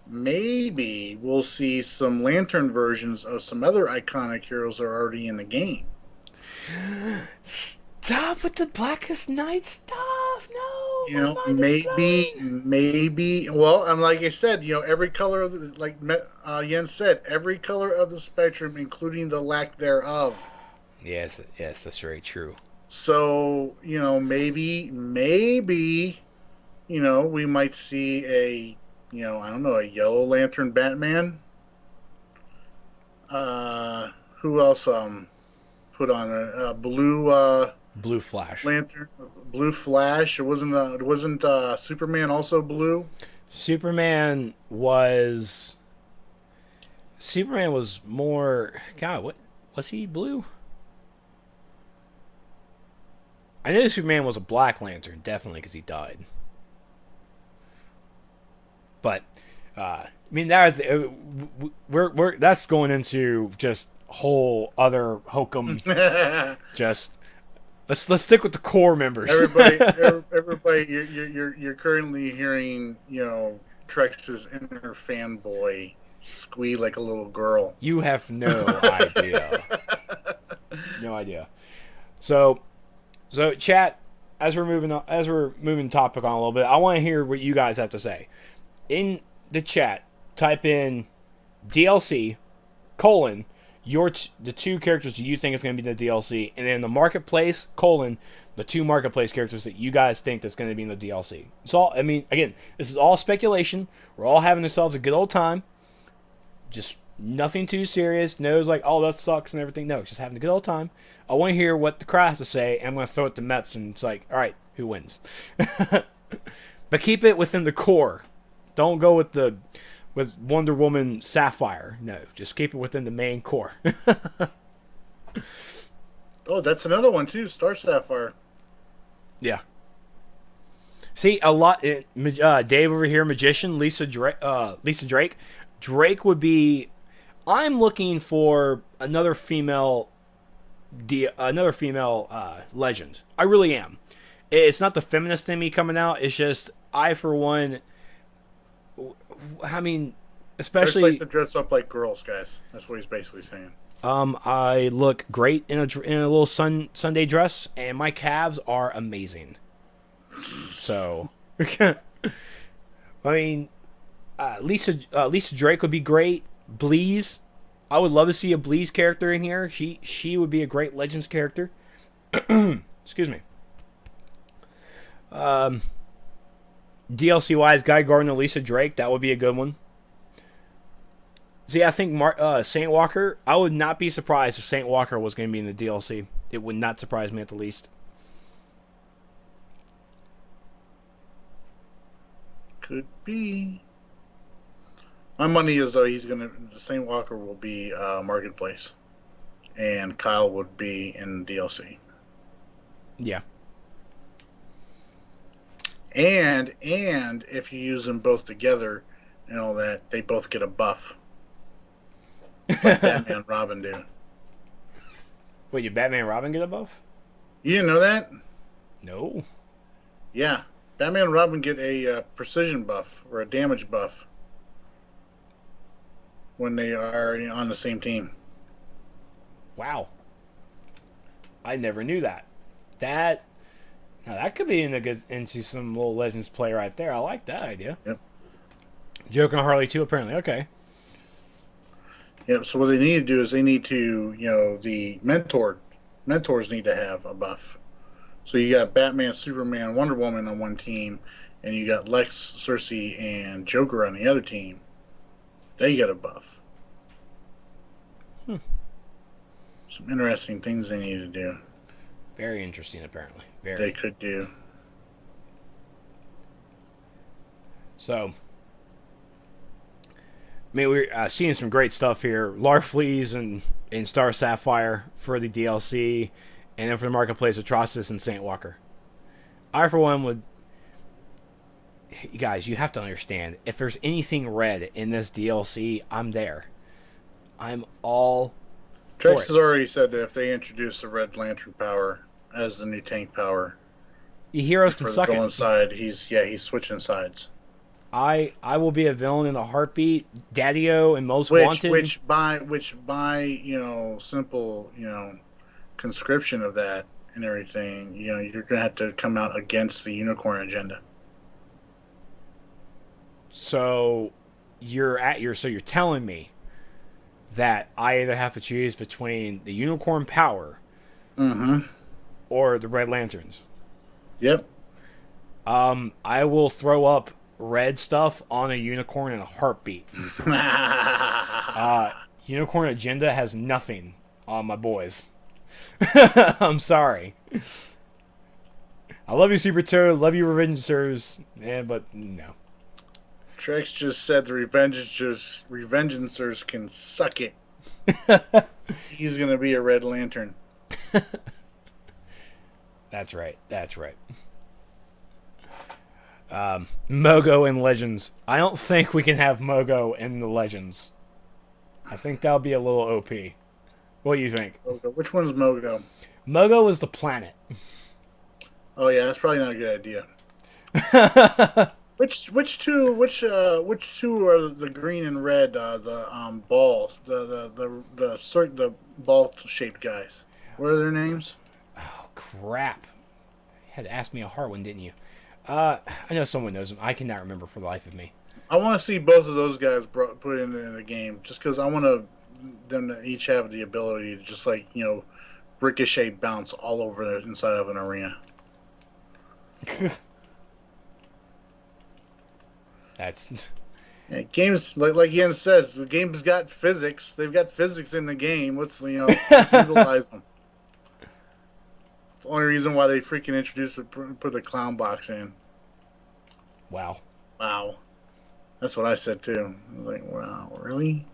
maybe we'll see some Lantern versions of some other iconic heroes that are already in the game. Stop with the Blackest Night stuff. No. Maybe. Well, I'm like I said, every color of Jens said, every color of the spectrum, including the lack thereof. Yes, that's very true. So, maybe, we might see a Yellow Lantern Batman. Who else? Put on a Blue Flash. Lantern, Blue Flash. It wasn't Superman also blue? Superman was more. God, what was he blue? I know Superman was a Black Lantern, definitely, because he died. But that's going into just whole other hokum. Just let's stick with the core members. Everybody, you're currently hearing Trex's inner fanboy squeal like a little girl. You have no idea. No idea. So chat, as we're moving topic on a little bit, I want to hear what you guys have to say. In the chat, type in DLC : the two characters that you think is going to be in the DLC, and then the Marketplace : the two Marketplace characters that you guys think that's going to be in the DLC. It's all. Again, this is all speculation. We're all having ourselves a good old time. Just nothing too serious. No, it's like, oh, that sucks and everything. No, just having a good old time. I want to hear what the crowd has to say, and I'm going to throw it to Meps, and it's like, all right, who wins? But keep it within the core. Don't go with Wonder Woman Sapphire. No, just keep it within the main core. Oh, that's another one too. Star Sapphire. Yeah. See, a lot. Dave over here, Magician, Lisa Drake. Drake would be. I'm looking for another female legend. I really am. It's not the feminist in me coming out. It's just I, for one. Especially Trexlight to dress up like girls, guys. That's what he's basically saying. I look great in a little Sunday dress, and my calves are amazing. So, Lisa Drake would be great. Bleeze, I would love to see a Bleeze character in here. She would be a great Legends character. Excuse me. DLC wise, Guy Gardner, Lisa Drake, that would be a good one. See, I think Saint Walker. I would not be surprised if Saint Walker was going to be in the DLC. It would not surprise me at the least. Could be. My money is though Saint Walker will be Marketplace, and Kyle would be in DLC. Yeah. And if you use them both together and all that, they both get a buff. Like Batman and Robin do. Wait, your Batman and Robin get a buff? You didn't know that? No. Yeah. Batman and Robin get a precision buff or a damage buff when they are on the same team. Wow. I never knew that. Now that could be into some little Legends play right there. I like that idea. Yep. Joker and Harley too, apparently. Okay. Yep. So what they need to do is they need to, the mentors need to have a buff. So you got Batman, Superman, Wonder Woman on one team, and you got Lex, Cersei, and Joker on the other team. They get a buff. Some interesting things they need to do. Very interesting, apparently. They could do. So, I mean, we're seeing some great stuff here. Larfleeze and Star Sapphire for the DLC, and then for the Marketplace, Atrocitus and Saint Walker. I, for one, would... You guys, you have to understand, if there's anything red in this DLC, I'm there. I'm all... Trex has already said that if they introduce the Red Lantern power as the new tank power, the heroes can suck it. Side, he's switching sides. I will be a villain in a heartbeat. Daddy-O and Most Wanted. Which by simple conscription of that and everything, you're gonna have to come out against the unicorn agenda. So you're telling me that I either have to choose between the unicorn power or the Red Lanterns. Yep. I will throw up red stuff on a unicorn in a heartbeat. Unicorn agenda has nothing on my boys. I'm sorry. I love you, Super Toad. Love you, Revengers. But no. Trex just said the Revengeancers can suck it. He's gonna be a Red Lantern. That's right. Mogo in Legends. I don't think we can have Mogo in the Legends. I think that'll be a little OP. What do you think? Mogo. Which one's Mogo? Mogo is the planet. Oh yeah, that's probably not a good idea. Which two are the green and red balls, the ball shaped guys? What are their names? Oh crap! You had to ask me a hard one, didn't you? I know someone knows them. I cannot remember for the life of me. I want to see both of those guys put in the game, just because I want them to each have the ability to just ricochet bounce all over the inside of an arena. That's games like Ian says. The game's got physics. They've got physics in the game. Let's utilize them. It's the only reason why they freaking put the clown box in. Wow. That's what I said too. I was like, wow, really?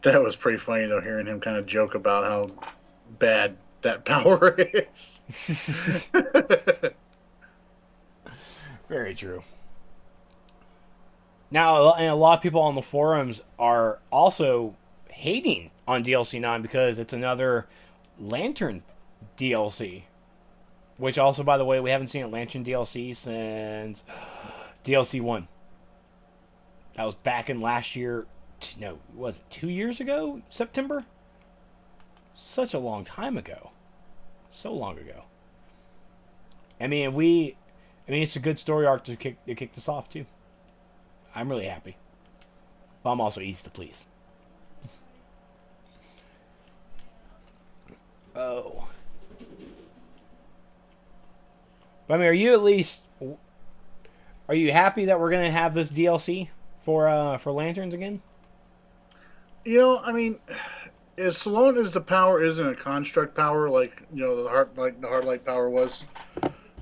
That was pretty funny though, hearing him kind of joke about how bad that power is. Very true. Now, and a lot of people on the forums are also hating on DLC9 because it's another Lantern DLC. Which also, by the way, we haven't seen a Lantern DLC since DLC1. That was back in last year. No, was it 2 years ago? September? Such a long time ago. So long ago. I mean, it's a good story arc to kick this off, too. I'm really happy. But I'm also easy to please. Oh. But I mean, are you happy that we're gonna have this DLC for Lanterns again? I mean, as long as the power isn't a construct power like the hard light power was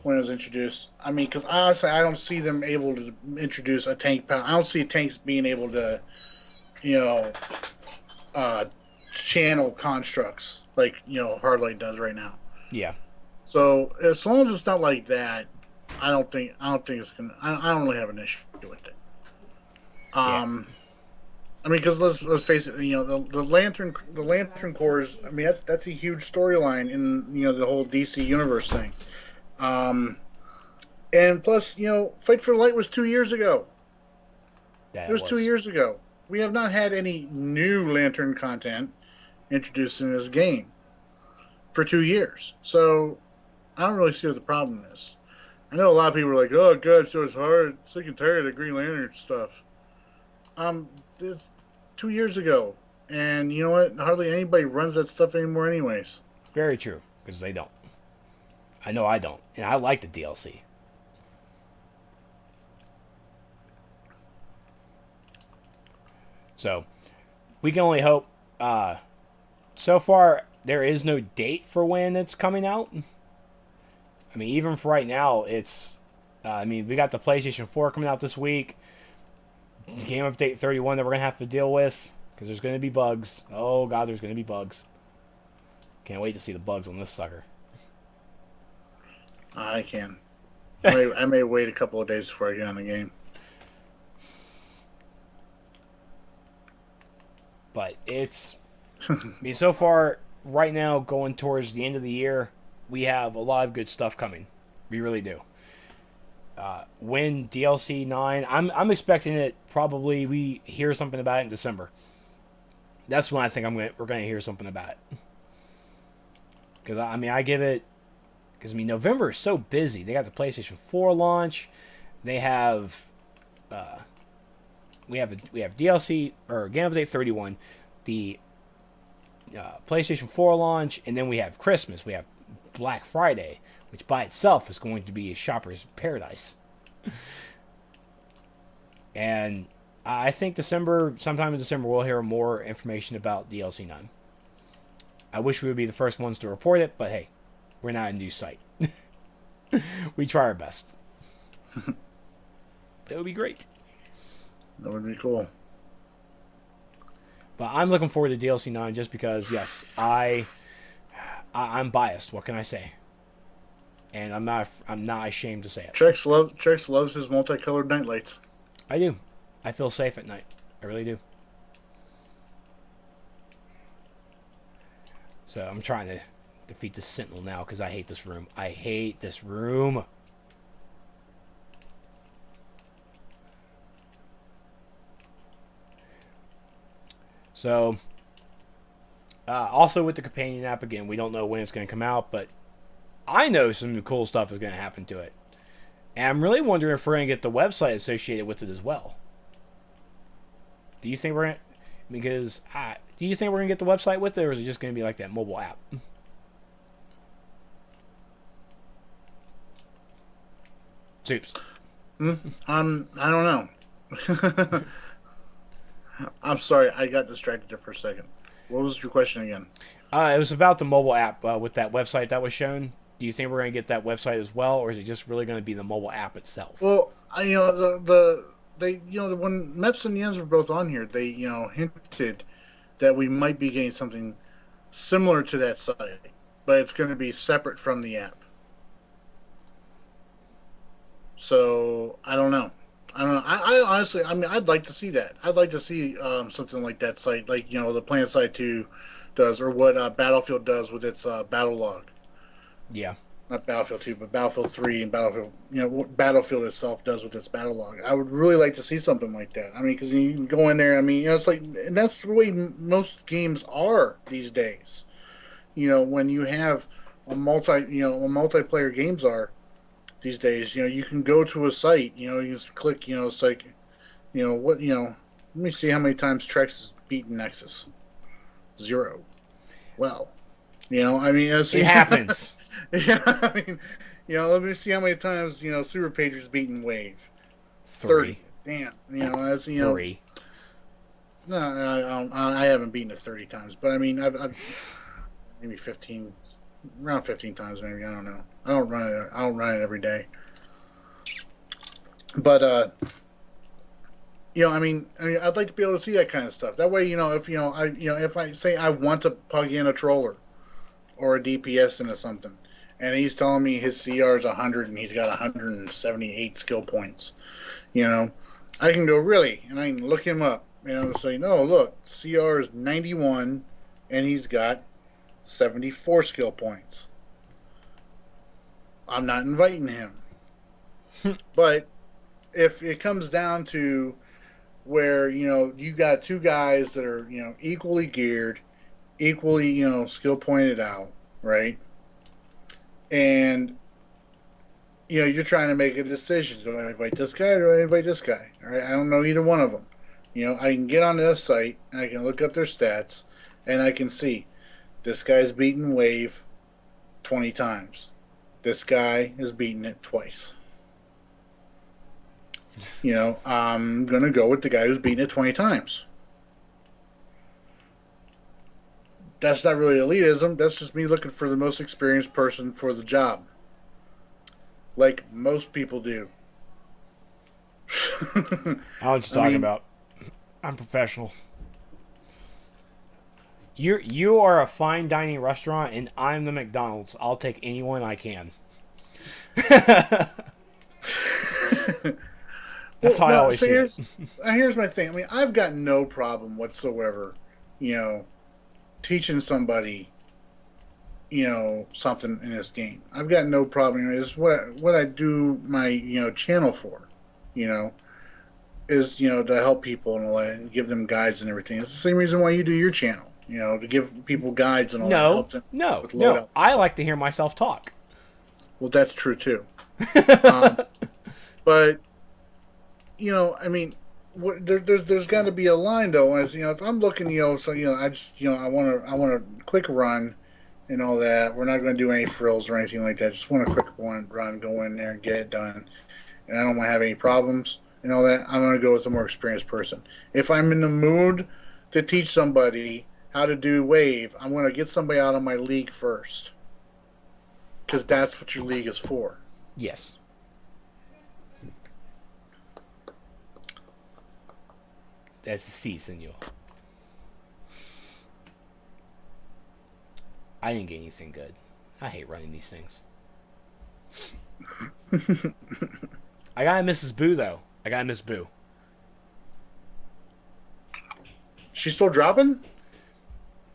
when it was introduced. I mean, because honestly, I don't see them able to introduce a tank power. I don't see tanks being able to you know uh, channel constructs like hard light does right now. Yeah. So as long as it's not like that, I don't think it's gonna. I don't really have an issue with it. Yeah. I mean, because let's face it, the lantern cores. I mean, that's a huge storyline in the whole DC universe thing. Um, and plus, Fight for the Light was 2 years ago. It That was two was. years ago. We have not had any new lantern content introduced in this game for 2 years. So I don't really see what the problem is. I know a lot of people are like, "Oh, God, so it's hard, sick and tired of the Green Lantern stuff." This 2 years ago, and you know what? Hardly anybody runs that stuff anymore, anyways. Very true, because they don't. I know I don't. And I like the DLC. So, we can only hope. So far, there is no date for when it's coming out. I mean, even for right now, it's. I mean, we got the PlayStation 4 coming out this week. Game Update 31 that we're going to have to deal with. Because there's going to be bugs. Oh, God, there's going to be bugs. Can't wait to see the bugs on this sucker. I can. I may wait a couple of days before I get on the game. But it's. I mean, so far, right now, going towards the end of the year, we have a lot of good stuff coming. We really do. When DLC 9, I'm expecting it probably we hear something about it in December. That's when I think we're going to hear something about it. Because, I mean, I give it. Because, I mean, November is so busy. They got the PlayStation 4 launch. They have. We have DLC or Game Update 31, the PlayStation 4 launch, and then we have Christmas. We have Black Friday, which by itself is going to be a shopper's paradise. And I think sometime in December, we'll hear more information about DLC9. I wish we would be the first ones to report it, but hey, we're not a news site. We try our best. It would be great. That would be cool. But I'm looking forward to DLC 9 just because, yes, I'm biased. What can I say? And I'm not ashamed to say it. Trex loves his multicolored nightlights. I do. I feel safe at night. I really do. So I'm trying to defeat the Sentinel now because I hate this room. I hate this room. So, also with the companion app, again, we don't know when it's going to come out, but I know some cool stuff is going to happen to it. And I'm really wondering if we're going to get the website associated with it as well. Do you think we're going to... Because, do you think we're going to get the website with it, or is it just going to be like that mobile app? Soups. I don't know. I'm sorry, I got distracted there for a second. What was your question again? It was about the mobile app with that website that was shown. Do you think we're going to get that website as well, or is it just really going to be the mobile app itself? Well, when Meps and Jens were both on here, they hinted that we might be getting something similar to that site, but it's going to be separate from the app. So I don't know. I honestly, I mean, I'd like to see that. I'd like to see something like that site, like the Planet Side 2 does, or what Battlefield does with its battle log. Yeah. Not Battlefield 2, but Battlefield 3 and Battlefield, what Battlefield itself does with its battle log. I would really like to see something like that. I mean, because you can go in there. I mean, it's like, and that's the way most games are these days. When you have multiplayer games are these days. You can go to a site. You just click. It's like, what. Let me see how many times Trex has beaten Nexus. 0. Well, I mean, It happens. Yeah, I mean, let me see how many times Super Pager's beaten Wave. 3. 30. Damn, as 3. No, I haven't beaten it 30 times, but I mean, I've maybe 15, around 15 times, maybe. I don't know. I don't run it. I don't run it every day. But I mean, I'd like to be able to see that kind of stuff. That way, if I say I want to plug in a troller or a DPS into something, and he's telling me his CR is 100 and he's got 178 skill points, you know, I can go really, and I can look him up. Say no, look, CR is 91, and he's got 74 skill points. I'm not inviting him. But if it comes down to where you got two guys that are equally geared, equally skill pointed out, right? And you're trying to make a decision. Do I invite this guy or do I invite this guy? All right, I don't know either one of them. I can get on their site and I can look up their stats and I can see this guy's beaten Wave 20 times. This guy has beaten it twice. I'm going to go with the guy who's beaten it 20 times. That's not really elitism. That's just me looking for the most experienced person for the job. Like most people do. I know what you're talking about. I'm professional. You are a fine dining restaurant, and I'm the McDonald's. I'll take anyone I can. That's how I always see it. Here's my thing. I mean, I've got no problem whatsoever, teaching somebody, something in this game. I've got no problem. It's what I do my, channel for, is, to help people and all that and give them guides and everything. It's the same reason why you do your channel, to give people guides and all that. Help them with loadouts. I like to hear myself talk. Well, that's true too. But, I mean, there's got to be a line though. As if I'm looking, I just, I want a quick run and all that. We're not going to do any frills or anything like that. Just want a quick run, go in there and get it done. And I don't want to have any problems and all that. I'm going to go with a more experienced person. If I'm in the mood to teach somebody how to do Wave, I'm going to get somebody out of my league first, because that's what your league is for. Yes. That's the C, senor. I didn't get anything good. I hate running these things. I gotta miss Mrs. Boo, though. I gotta miss Boo. She's still dropping?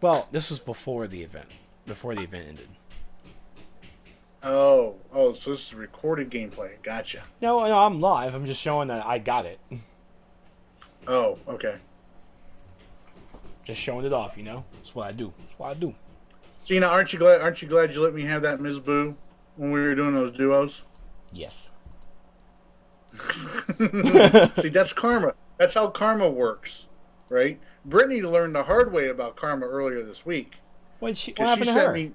Well, this was before the event. Before the event ended. Oh, so this is recorded gameplay. Gotcha. No, I'm live. I'm just showing that I got it. Oh, okay. Just showing it off, That's what I do. That's what I do. So, aren't you glad you let me have that Ms. Boo when we were doing those duos? Yes. See, that's karma. That's how karma works, right? Brittany learned the hard way about karma earlier this week. What happened to her?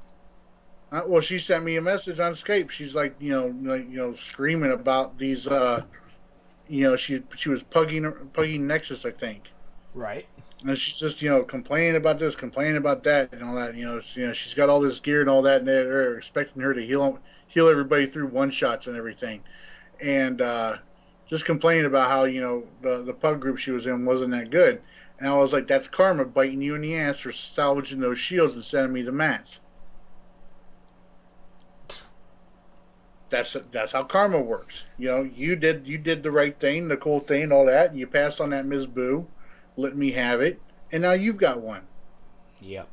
Well, she sent me a message on Skype. She's like, screaming about these. She was pugging Nexus, I think. Right. And she's just, complaining about this, complaining about that, and all that. She's got all this gear and all that, and they're expecting her to heal everybody through one shots and everything, and just complaining about how the pug group she was in wasn't that good. And I was like, that's karma biting you in the ass for salvaging those shields and sending me the mats. That's how karma works. You did the right thing, the cool thing, all that. You passed on that Ms. Boo, let me have it, and now you've got one. Yep.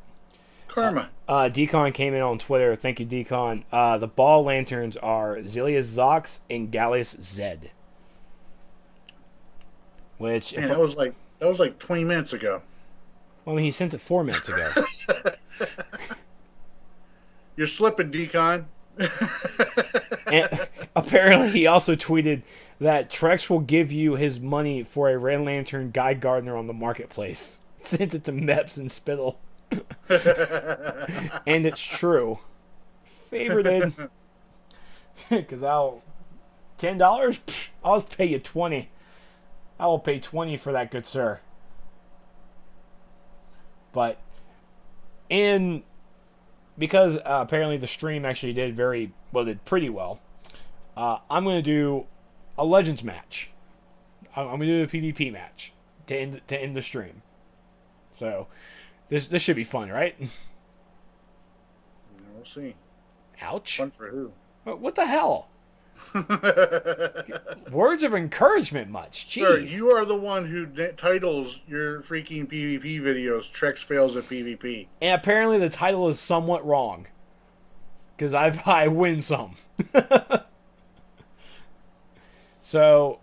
Karma. Decon came in on Twitter. Thank you, Decon. The ball lanterns are Zelia Zox and Gallus Zed. Which that was like 20 minutes ago. Well, I mean, he sent it 4 minutes ago. You're slipping, Decon. And apparently, he also tweeted that Trex will give you his money for a Red Lantern Guide Gardener on the marketplace. Sent it to Meps and Spittle. And it's true. Favorited. Because $10? I'll pay you $20. I will pay $20 for that, good sir. But in because apparently the stream actually did did pretty well. I'm going to do a Legends match. I'm going to do a PvP match to end the stream. So this should be fun, right? We'll see. Ouch. Fun for who? What the hell? Words of encouragement, much. Jeez. Sir, you are the one who titles your freaking PvP videos Trex Fails at PvP. And apparently the title is somewhat wrong. Because I win some. So,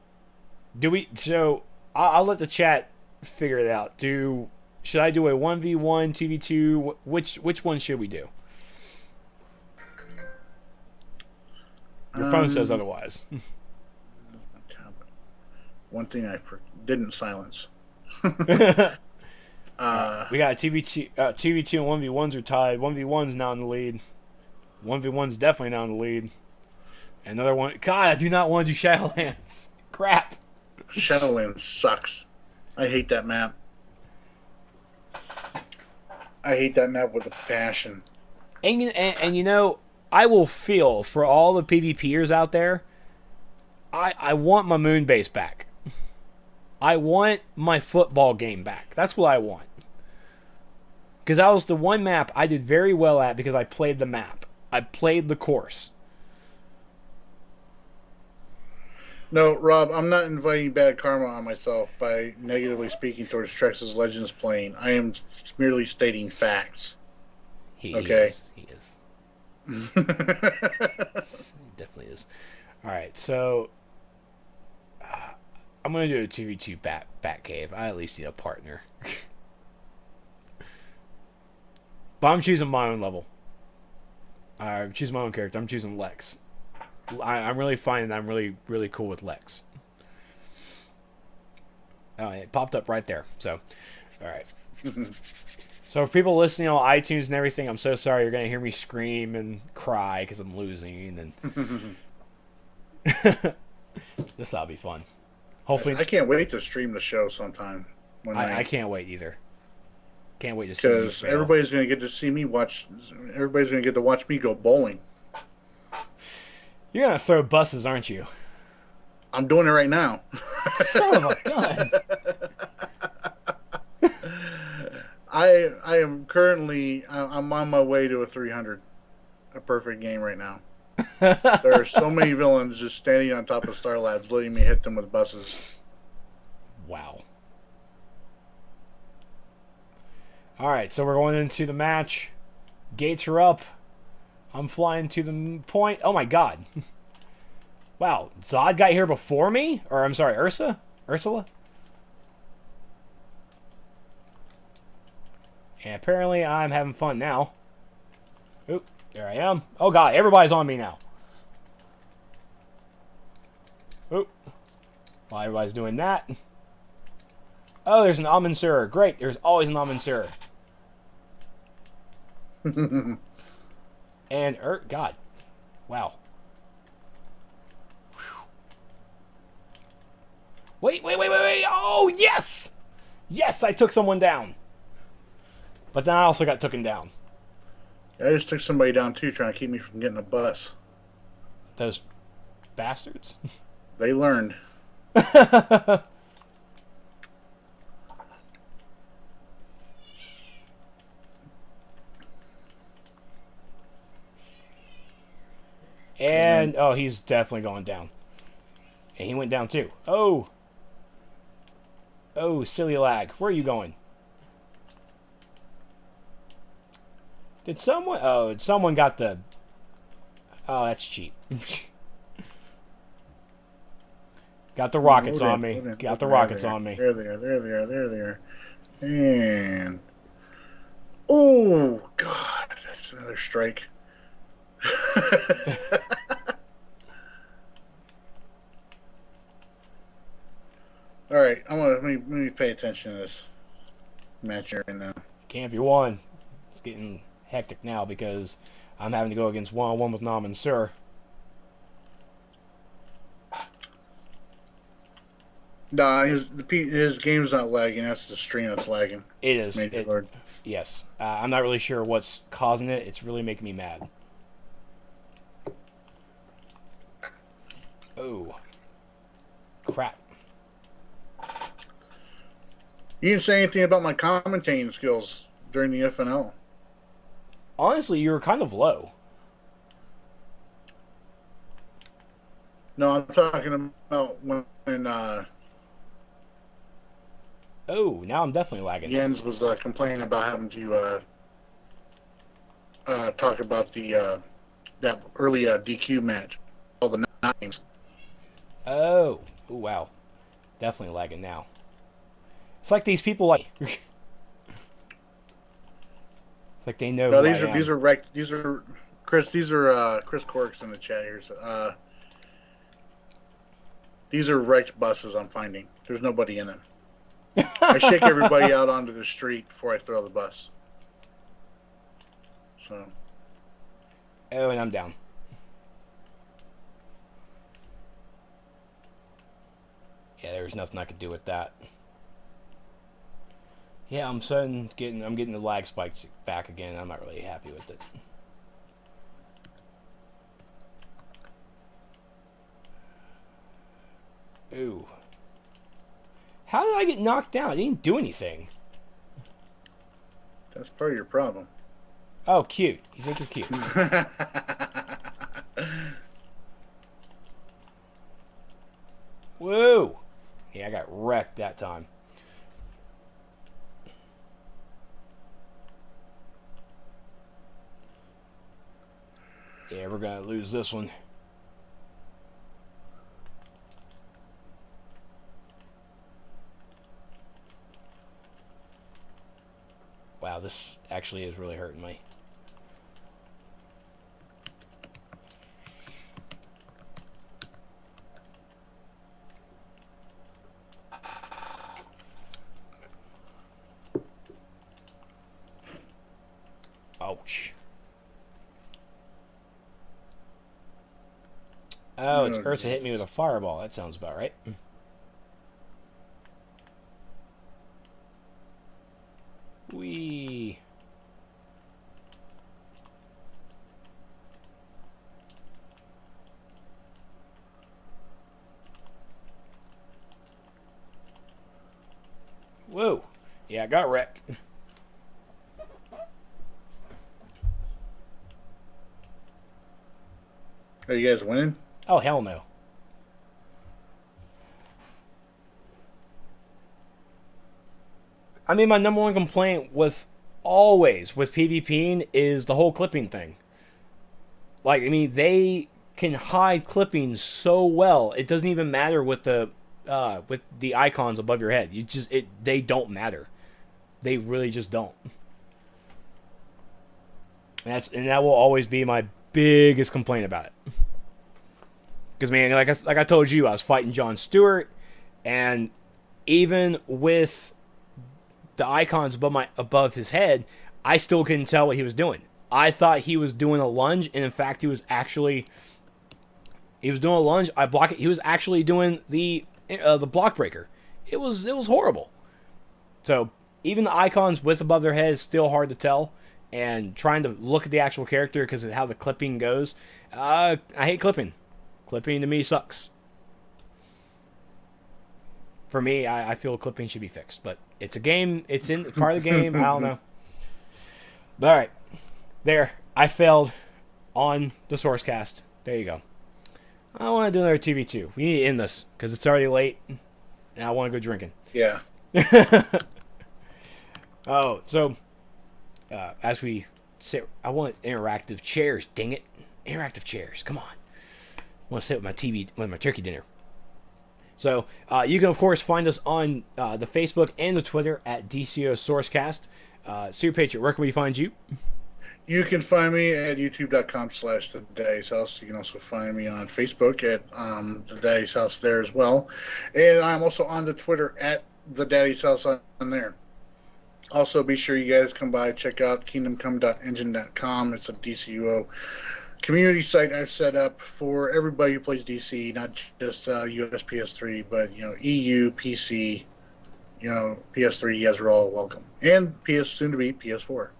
I'll let the chat figure it out. Should I do a 1v1, 2v2? Which one should we do? Your phone says otherwise. One thing I didn't silence. We got a 2v2 and 1v1s are tied. 1v1's now in the lead. 1v1's definitely now in the lead. Another one. God, I do not want to do Shadowlands. Crap. Shadowlands sucks. I hate that map. I hate that map with a passion. And you know, I will feel for all the PvPers out there. I want my moon base back. I want my football game back. That's what I want. Because that was the one map I did very well at because I played the map. I played the course. No, Rob, I'm not inviting bad karma on myself by negatively speaking towards Trex's Legends playing. I am merely stating facts. He is. He definitely is. All right, so I'm going to do a 2v2 bat cave. I at least need a partner. But I'm choosing my own level. I'm choosing my own character. I'm choosing Lex. I'm really finding I'm really, really cool with Lex. Oh, it popped up right there. So, all right. So for people listening on iTunes and everything, I'm so sorry. You're going to hear me scream and cry because I'm losing. And this will be fun. Hopefully, I can't wait to stream the show sometime. I can't wait either. Can't wait to see because everybody's going to get to see me watch. Everybody's going to get to watch me go bowling. You're going to throw buses, aren't you? I'm doing it right now. Son of a gun. I am currently, I'm on my way to a 300. A perfect game right now. There are so many villains just standing on top of Star Labs, letting me hit them with buses. Wow. Alright, so we're going into the match. Gates are up. I'm flying to the point. Oh my god. Wow, Zod got here before me? Or, I'm sorry, Ursula? And apparently I'm having fun now. Oop, there I am. Oh god, everybody's on me now. Oop. While everybody's doing that. Oh, there's an Amensur. Great, there's always an Amensur. And, god. Wow. Wait. Oh, yes! Yes, I took someone down. But then I also got taken down. I just took somebody down, too, trying to keep me from getting a bus. Those bastards. They learned. And, oh, he's definitely going down. And he went down, too. Oh. Oh, silly lag. Where are you going? Did someone... Oh, someone got the... Oh, that's cheap. Got the rockets on me. Got the rockets on me. There they are. And... Oh, God. That's another strike. All right, let me pay attention to this match here right now. Can't be won. It's getting hectic now because I'm having to go against one-on-one with Nam Sir. Nah, his game's not lagging. That's the stream that's lagging. It is. Major Lord. Yes. I'm not really sure what's causing it. It's really making me mad. Oh. Crap. You didn't say anything about my commentating skills during the FNL. Honestly, you were kind of low. No, I'm talking about when Oh, now I'm definitely lagging. Jens was complaining about having to talk about the that early DQ match, all the nines. Oh. Oh, wow. Definitely lagging now. It's like these people like... It's like they know No, who these I are am. these are wrecked. These are Chris. These are Chris Corks in the chat here. So, these are wrecked buses I'm finding. There's nobody in them. I shake everybody out onto the street before I throw the bus. So. Oh, and I'm down. Yeah, there's nothing I could do with that. Yeah, I'm getting the lag spikes back again. I'm not really happy with it. Ooh. How did I get knocked down? I didn't do anything. That's part of your problem. Oh, cute. You think you're cute. Whoa. Yeah, I got wrecked that time. Yeah, we're going to lose this one. Wow, this actually is really hurting me. Ouch. Oh, it's Ursa hit me with a fireball. That sounds about right. Whee. Whoa. Yeah, I got wrecked. Are you guys winning? Oh, hell no. I mean, my number one complaint was always with PvPing is the whole clipping thing. Like, I mean, they can hide clipping so well. It doesn't even matter with the icons above your head. They don't matter. They really just don't. And that will always be my biggest complaint about it. Because, man, like I told you, I was fighting Jon Stewart, and even with the icons above his head, I still couldn't tell what he was doing. I thought he was doing a lunge, and in fact, he was doing a lunge. I block it. He was actually doing the block breaker. It was horrible. So even the icons with above their head is still hard to tell, and trying to look at the actual character because of how the clipping goes. I hate clipping. Clipping to me sucks. For me, I feel clipping should be fixed, but it's a game. It's in part of the game. I don't know. But all right, there. I failed on the SourceCast. There you go. I want to do another TV2. We need to end this because it's already late, and I want to go drinking. Yeah. Oh, so as we sit, I want interactive chairs. Dang it, interactive chairs. Come on. I want to sit with my TV with my turkey dinner. So you can, of course, find us on the Facebook and the Twitter at DCUO SourceCast. Super Patriot, where can we find you? You can find me at youtube.com/The Daddy's House. You can also find me on Facebook at The Daddy's House there as well. And I'm also on the Twitter at The Daddy's House on there. Also, be sure you guys come by, check out kingdomcome.engine.com. It's a DCUO community site I've set up for everybody who plays DC, not just US PS3, but EU, PC, PS3. You guys are all welcome, and PS soon to be PS4.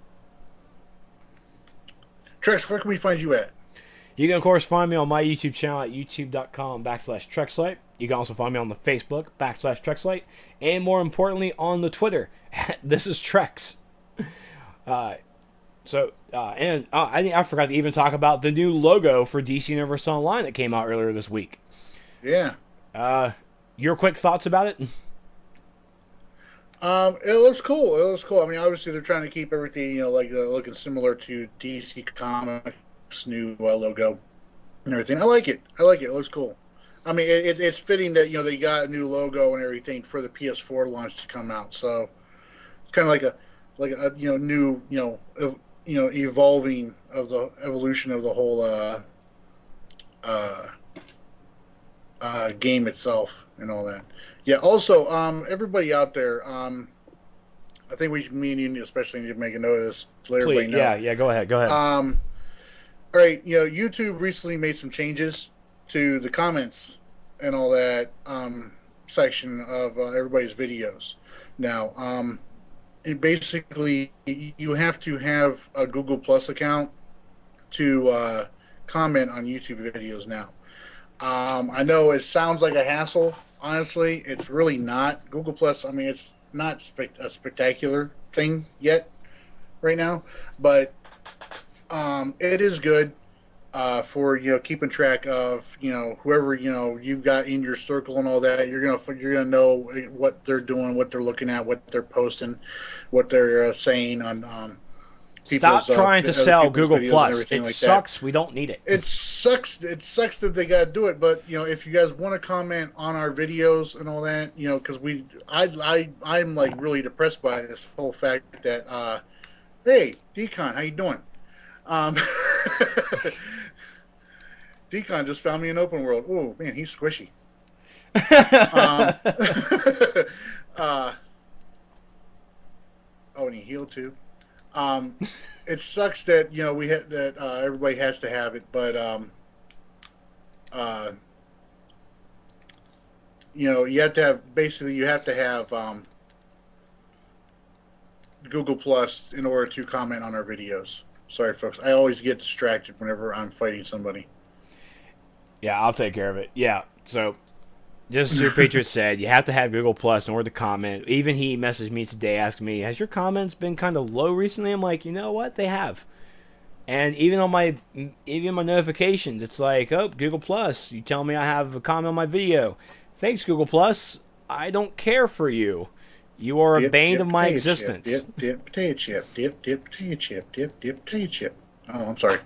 Trex, where can we find you at? You can, of course, find me on my YouTube channel at youtube.com/Trexlight. You can also find me on the Facebook /Trexlight. And more importantly, on the Twitter. This is Trex. I forgot to even talk about the new logo for DC Universe Online that came out earlier this week. Yeah. Your quick thoughts about it? It looks cool. It looks cool. I mean, obviously they're trying to keep everything, looking similar to DC Comics' new logo and everything. I like it. It looks cool. I mean, it's fitting that they got a new logo and everything for the PS4 launch to come out. So it's kind of like a new evolving of the evolution of the whole game itself and all that. Yeah. Also, everybody out there, I think me and you especially need to make a note of this. To let everybody know. Yeah. Go ahead. All right. YouTube recently made some changes to the comments and all that section of everybody's videos. Now, basically, you have to have a Google Plus account to comment on YouTube videos now. I know it sounds like a hassle. Honestly, it's really not. Google Plus, I mean, it's not a spectacular thing yet right now, but it is good for keeping track of whoever you've got in your circle and all that. You're gonna know what they're doing, what they're looking at, what they're posting, what they're saying on. Stop trying to sell Google Plus. It sucks. We don't need it. It sucks. It sucks that they got to do it. But if you guys want to comment on our videos and all that, because I'm like really depressed by this whole fact that, hey, Decon, how you doing? Decon just found me in open world. Oh man, he's squishy. And he healed too. It sucks that we had that everybody has to have it, but you have to have Google Plus in order to comment on our videos. Sorry, folks. I always get distracted whenever I'm fighting somebody. Yeah, I'll take care of it. Yeah, so just as your Patriot said, you have to have Google Plus in order to comment. Even he messaged me today asking me, has your comments been kind of low recently? I'm like, you know what? They have. And even on my notifications, it's like, oh, Google Plus, you tell me I have a comment on my video. Thanks, Google Plus. I don't care for you. You are a bane of my existence. Potato chip. Oh, I'm sorry.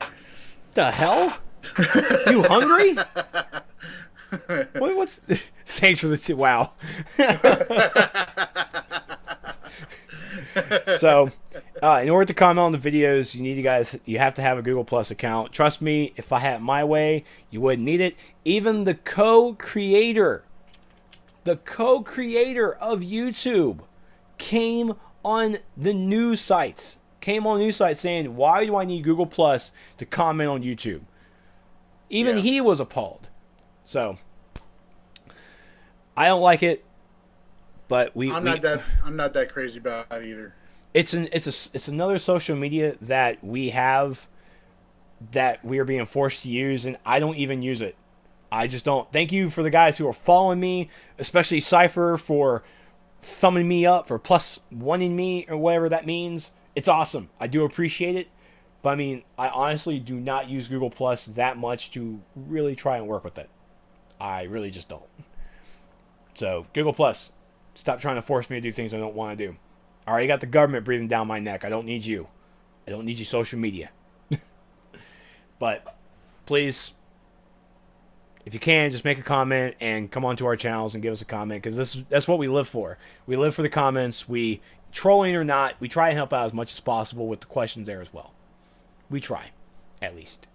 The hell? You hungry? What's? Thanks for the wow. So, in order to comment on the videos, you have to have a Google Plus account. Trust me, if I had it my way, you wouldn't need it. Even the co-creator of YouTube came on the news sites. Saying, why do I need Google Plus to comment on YouTube? Even he was appalled. So, I don't like it, but I'm not that crazy about it either. It's another social media that we have that we are being forced to use, and I don't even use it. I just don't. Thank you for the guys who are following me, especially Cypher for thumbing me up, for plus oneing me, or whatever that means. It's awesome. I do appreciate it. But I mean, I honestly do not use Google Plus that much to really try and work with it. I really just don't. So, Google Plus, stop trying to force me to do things I don't want to do. I already got the government breathing down my neck. I don't need you. I don't need you social media. But, please, if you can, just make a comment and come onto our channels and give us a comment, because that's what we live for. We live for the comments. Trolling or not, we try and help out as much as possible with the questions there as well. We try, at least.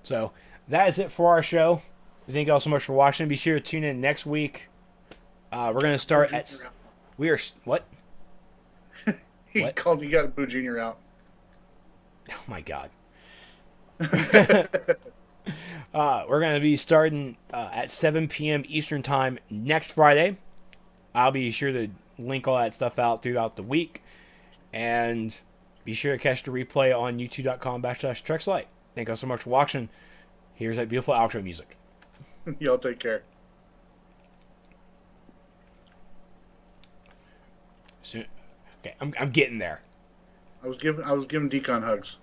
So, that is it for our show. Thank you all so much for watching. Be sure to tune in next week. We're going to start at... We are... What? He called me, got Boo Jr. out. Oh, my God. We're going to be starting at 7 p.m. Eastern Time next Friday. I'll be sure to link all that stuff out throughout the week. And be sure to catch the replay on youtube.com/Trexlight. Thank you so much for watching. Here's that beautiful outro music. Y'all take care. Soon. Okay, I'm getting there. I was giving Decon hugs.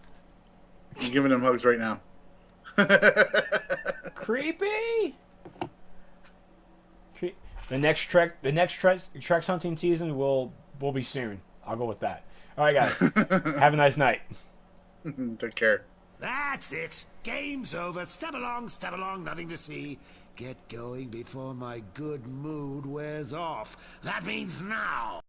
I'm giving him hugs right now. Creepy. The next Trex hunting season will be soon. I'll go with that. All right, guys. Have a nice night. Take care. That's it. Game's over. Step along, nothing to see. Get going before my good mood wears off. That means now.